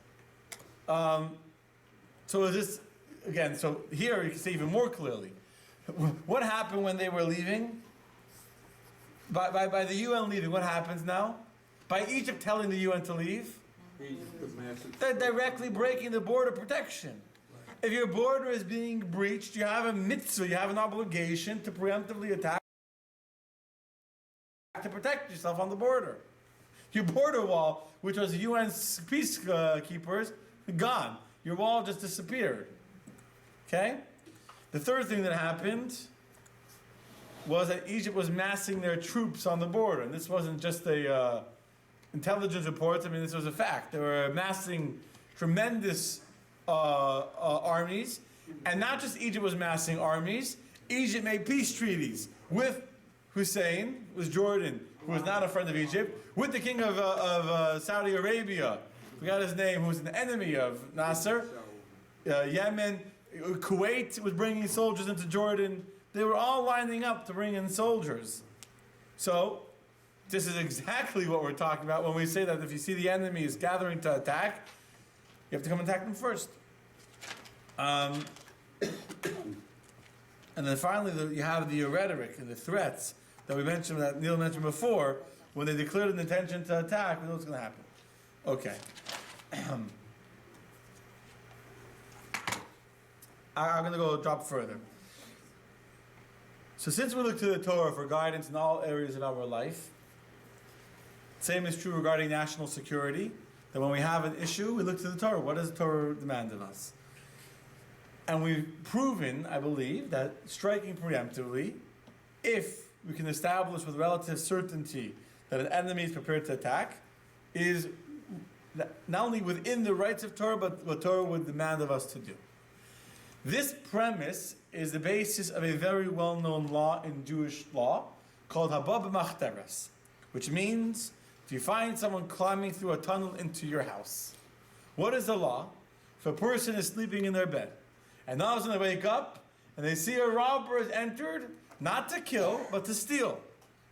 So is this again, so here you can see even more clearly. What happened when they were leaving? By the UN leaving, what happens now? By Egypt telling the UN to leave, they're directly breaking the border protection. If your border is being breached, you have a mitzvah, you have an obligation to preemptively attack to protect yourself on the border. Your border wall, which was UN peacekeepers, gone. Your wall just disappeared. Okay? The third thing that happened was that Egypt was massing their troops on the border. And this wasn't just a intelligence report. I mean, this was a fact. They were amassing tremendous armies. And not just Egypt was massing armies. Egypt made peace treaties with Hussein, who was Jordan, who was not a friend of Egypt, with the king of Saudi Arabia, forgot his name, who was an enemy of Nasser, Yemen, Kuwait was bringing soldiers into Jordan. They were all lining up to bring in soldiers. So, this is exactly what we're talking about when we say that if you see the enemy is gathering to attack, you have to come attack them first. And then finally, you have the rhetoric and the threats that we mentioned, that Neil mentioned before. When they declared an intention to attack, we know what's going to happen. Okay. I'm going to go drop further. So since we look to the Torah for guidance in all areas of our life, same is true regarding national security, that when we have an issue, we look to the Torah. What does the Torah demand of us? And we've proven, I believe, that striking preemptively, if we can establish with relative certainty that an enemy is prepared to attack, is not only within the rights of Torah, but what Torah would demand of us to do. This premise is the basis of a very well-known law in Jewish law called Habab Machteres, which means if you find someone climbing through a tunnel into your house, what is the law? If a person is sleeping in their bed, and all of a sudden they wake up and they see a robber has entered, not to kill, but to steal.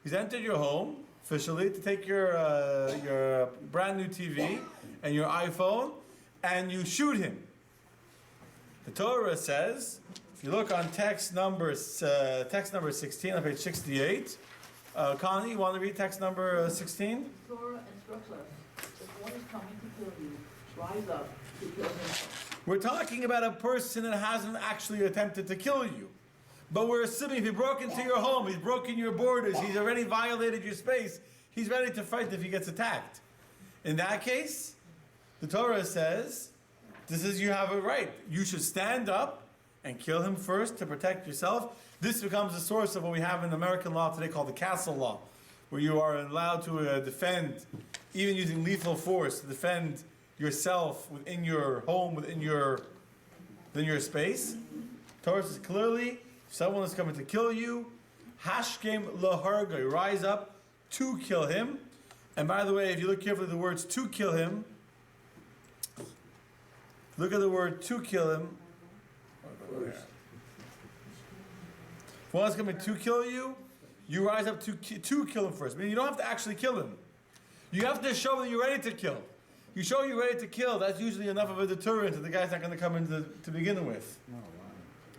He's entered your home, officially, to take your brand new TV and your iPhone, and you shoot him. The Torah says, if you look on text number 16 on page 68, Connie, you want to read text number 16? Torah instructs us, if one is coming to kill you, rise up to kill himself. We're talking about a person that hasn't actually attempted to kill you. But we're assuming if he broke into your home, he's broken your borders, he's already violated your space, he's ready to fight if he gets attacked. In that case, the Torah says, you have a right. You should stand up and kill him first to protect yourself. This becomes the source of what we have in American law today called the castle law, where you are allowed to defend, even using lethal force, to defend yourself within your home, within your space. Torah says clearly, if someone is coming to kill you, hashkem laharga, rise up to kill him. And by the way, if you look carefully at the words to kill him, look at the word to kill him. If one is coming to kill you, you rise up to kill him first. I mean, you don't have to actually kill him. You have to show that you're ready to kill. You show you're ready to kill, that's usually enough of a deterrent that the guy's not going to come in to begin with.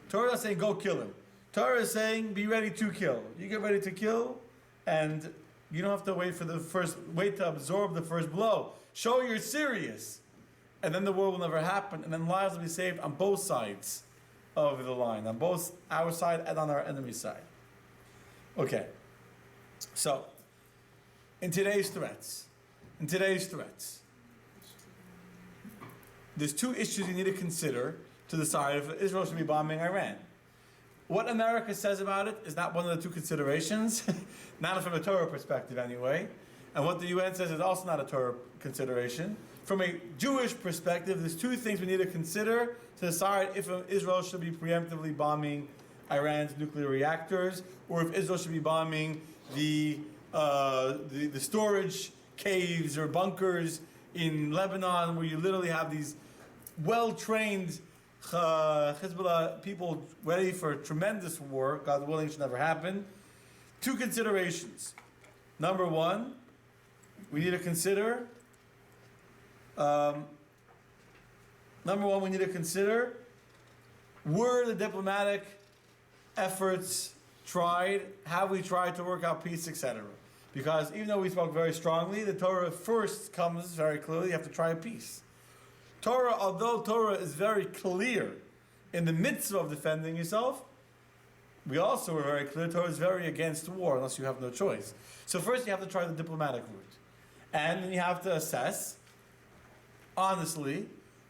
Torah is saying go kill him. Torah is saying be ready to kill. You get ready to kill, and you don't have to wait to absorb the first blow. Show you're serious. And then the war will never happen, and then lives will be saved on both sides of the line, on both our side and on our enemy's side. Okay. So, in today's threats, there's two issues you need to consider to decide if Israel should be bombing Iran. What America says about it is not one of the two considerations, not from a Torah perspective anyway. And what the UN says is also not a Torah consideration. From a Jewish perspective, there's two things we need to consider to decide if Israel should be preemptively bombing Iran's nuclear reactors, or if Israel should be bombing the storage caves or bunkers in Lebanon, where you literally have these well-trained Hezbollah people ready for tremendous war. God willing, should never happen. Two considerations. Number one, we need to consider. were the diplomatic efforts tried? Have we tried to work out peace, etc.? Because even though we spoke very strongly, the Torah first comes very clearly, you have to try peace. Torah, although Torah is very clear in the mitzvah of defending yourself, we also were very clear, Torah is very against war unless you have no choice. So first you have to try the diplomatic route. And then you have to assess, honestly,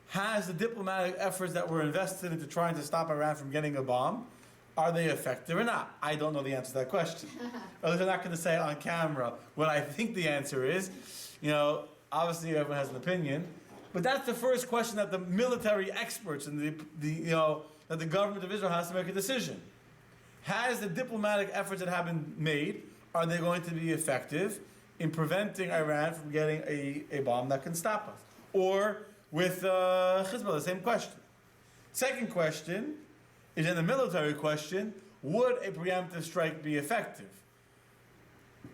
has the diplomatic efforts that were invested into trying to stop Iran from getting a bomb, are they effective or not? I don't know the answer to that question. At least I'm not going to say on camera what I think the answer is. Obviously everyone has an opinion. But that's the first question that the military experts and that the government of Israel has to make a decision. Has the diplomatic efforts that have been made, are they going to be effective in preventing Iran from getting a bomb that can stop us? Or with Hezbollah, the same question. Second question is in the military question, would a preemptive strike be effective?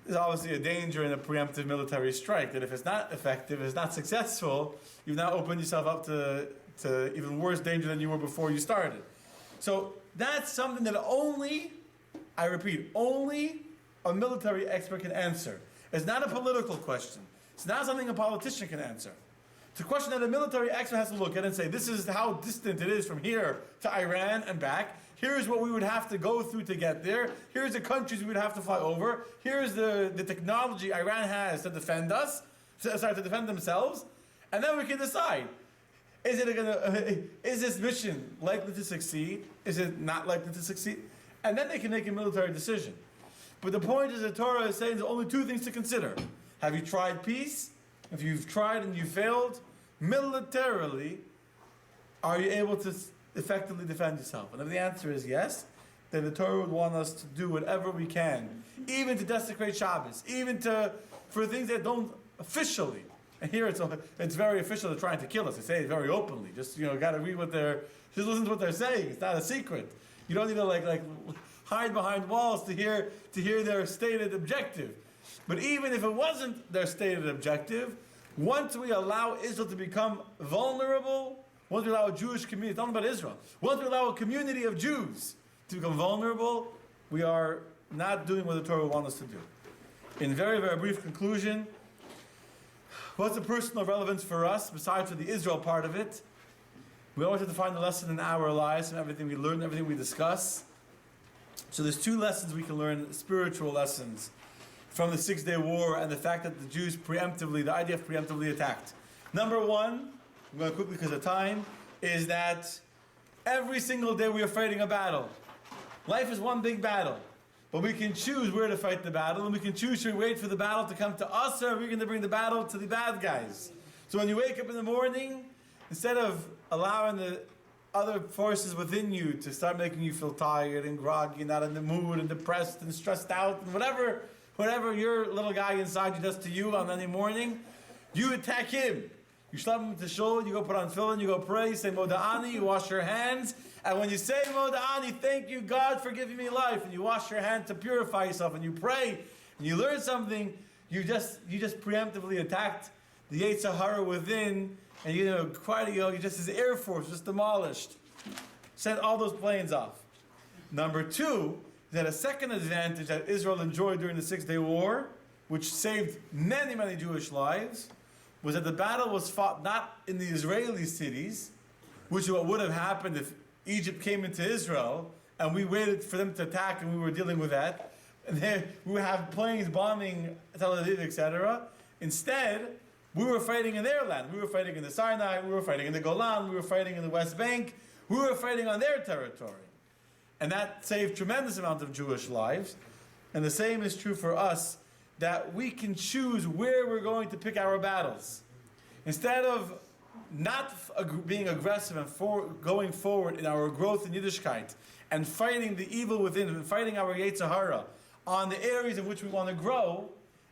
There's obviously a danger in a preemptive military strike, that if it's not effective, if it's not successful, you've now opened yourself up to even worse danger than you were before you started. So that's something that only a military expert can answer. It's not a political question. It's not something a politician can answer. It's a question that a military expert has to look at and say, this is how distant it is from here to Iran and back. Here's what we would have to go through to get there. Here's the countries we would have to fly over. Here's the technology Iran has to defend us, to defend themselves. And then we can decide, is this mission likely to succeed? Is it not likely to succeed? And then they can make a military decision. But the point is, the Torah is saying there's only two things to consider. Have you tried peace? If you've tried and you failed, militarily, are you able to effectively defend yourself? And if the answer is yes, then the Torah would want us to do whatever we can, even to desecrate Shabbos, even for things that don't officially. And here it's very official. They're trying to kill us. They say it very openly. Just got to read just listen to what they're saying. It's not a secret. You don't need to like hide behind walls to hear their stated objective. But even if it wasn't their stated objective, once we allow Israel to become vulnerable, once we allow a Jewish community, it's not about Israel, once we allow a community of Jews to become vulnerable, we are not doing what the Torah wants us to do. In very, very brief conclusion, what's the personal relevance for us, besides for the Israel part of it? We always have to find a lesson in our lives from everything we learn, everything we discuss. So there's two lessons we can learn, spiritual lessons, from the 6-Day War and the fact that the Jews the IDF preemptively attacked. Number one, I'm going to quickly because of time, is that every single day we are fighting a battle. Life is one big battle. But we can choose where to fight the battle, and we can choose to wait for the battle to come to us, or we're going to bring the battle to the bad guys. So when you wake up in the morning, instead of allowing the other forces within you to start making you feel tired and groggy, not in the mood, and depressed and stressed out, and whatever your little guy inside you does to you on any morning, you attack him. You slap him with the shoulder, you go put on tefillin, you go pray, you say Moda'ani, you wash your hands, and when you say Moda'ani, thank you God for giving me life, and you wash your hand to purify yourself, and you pray, and you learn something, you just preemptively attacked the Yetzer Hara within, and you just as Air Force, just demolished. Sent all those planes off. Number two, that a second advantage that Israel enjoyed during the 6-Day War, which saved many, many Jewish lives, was that the battle was fought not in the Israeli cities, which is what would have happened if Egypt came into Israel and we waited for them to attack and we were dealing with that. And then we would have planes bombing Tel Aviv, etc. Instead, we were fighting in their land. We were fighting in the Sinai, we were fighting in the Golan, we were fighting in the West Bank, we were fighting on their territory. And that saved tremendous amount of Jewish lives. And the same is true for us, that we can choose where we're going to pick our battles. Instead of not being aggressive and going forward in our growth in Yiddishkeit and fighting the evil within and fighting our Yetzer Hara on the areas in which we want to grow,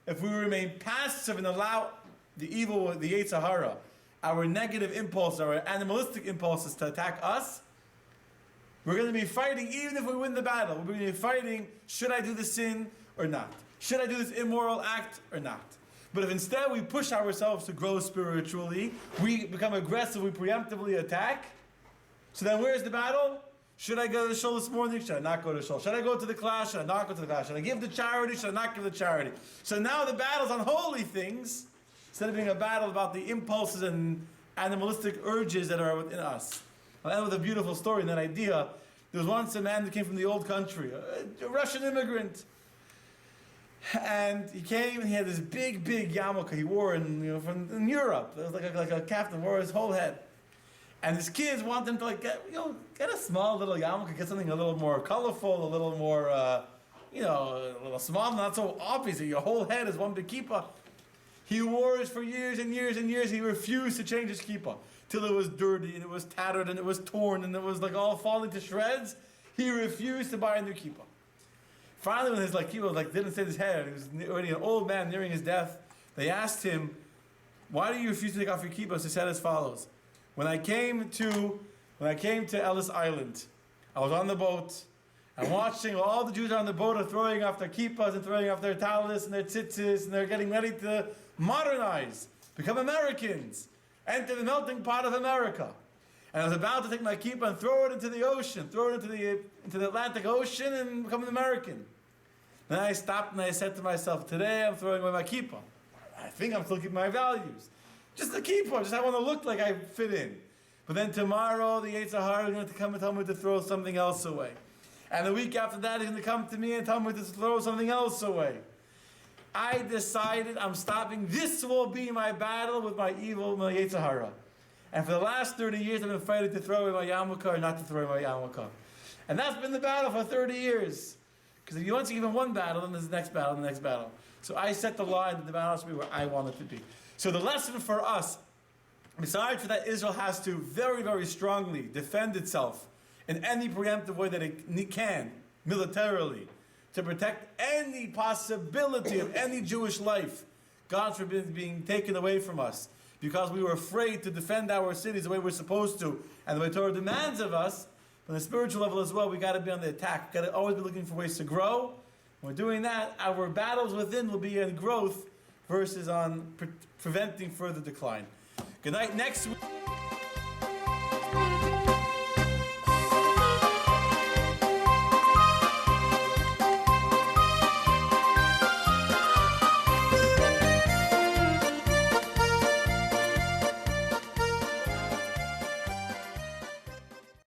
if we remain passive and allow the evil, the Yetzer Hara, our negative impulses, our animalistic impulses to attack us, we're going to be fighting even if we win the battle. We're going to be fighting, should I do the sin or not? Should I do this immoral act or not? But if instead we push ourselves to grow spiritually, we become aggressive, we preemptively attack, so then where's the battle? Should I go to the shul this morning? Should I not go to the shul? Should I go to the class? Should I not go to the class? Should I give the charity? Should I not give the charity? So now the battle's on holy things, instead of being a battle about the impulses and animalistic urges that are within us. I'll end with a beautiful story and that idea. There was once a man that came from the old country, a Russian immigrant. And he came and he had this big yarmulke he wore in Europe. It was like a captain, wore his whole head. And his kids want him to get a small little yarmulke, get something a little more colorful, a little more, a little small, not so obvious that your whole head is one big kippah. He wore it for years and years and years. He refused to change his kippah till it was dirty and it was tattered and it was torn and it was like all falling to shreds. He refused to buy a new kippah. Finally, when his kippah didn't save his head, he was already an old man nearing his death. They asked him, "Why do you refuse to take off your kippah?" So he said as follows: When I came to Ellis Island, I was on the boat. I'm watching all the Jews on the boat are throwing off their kippahs and throwing off their talis and their tzitzis, and they're getting ready to modernize, become Americans, enter the melting pot of America. And I was about to take my kippah and throw it into the ocean, throw it into the Atlantic Ocean and become an American. Then I stopped and I said to myself, today I'm throwing away my kippah. I think I'm still keeping my values. Just the kippah, just I want to look like I fit in. But then tomorrow the Yetzer Hara is going to come and tell me to throw something else away. And the week after that he's going to come to me and tell me to throw something else away. I decided I'm stopping. This will be my battle with my Yetzer Hara. And for the last 30 years I've been fighting to throw away my yarmulke or not to throw away my yarmulke. And that's been the battle for 30 years. Because if you once give him one battle, then there's the next battle and the next battle. So I set the line that the battle should be where I want it to be. So the lesson for us, besides that Israel has to very, very strongly defend itself in any preemptive way that it can, militarily, to protect any possibility of any Jewish life, God forbid, being taken away from us, because we were afraid to defend our cities the way we're supposed to, and the way Torah demands of us. On the spiritual level as well, we got to be on the attack. Got to always be looking for ways to grow. When we're doing that, our battles within will be in growth versus on preventing further decline. Good night. Next week.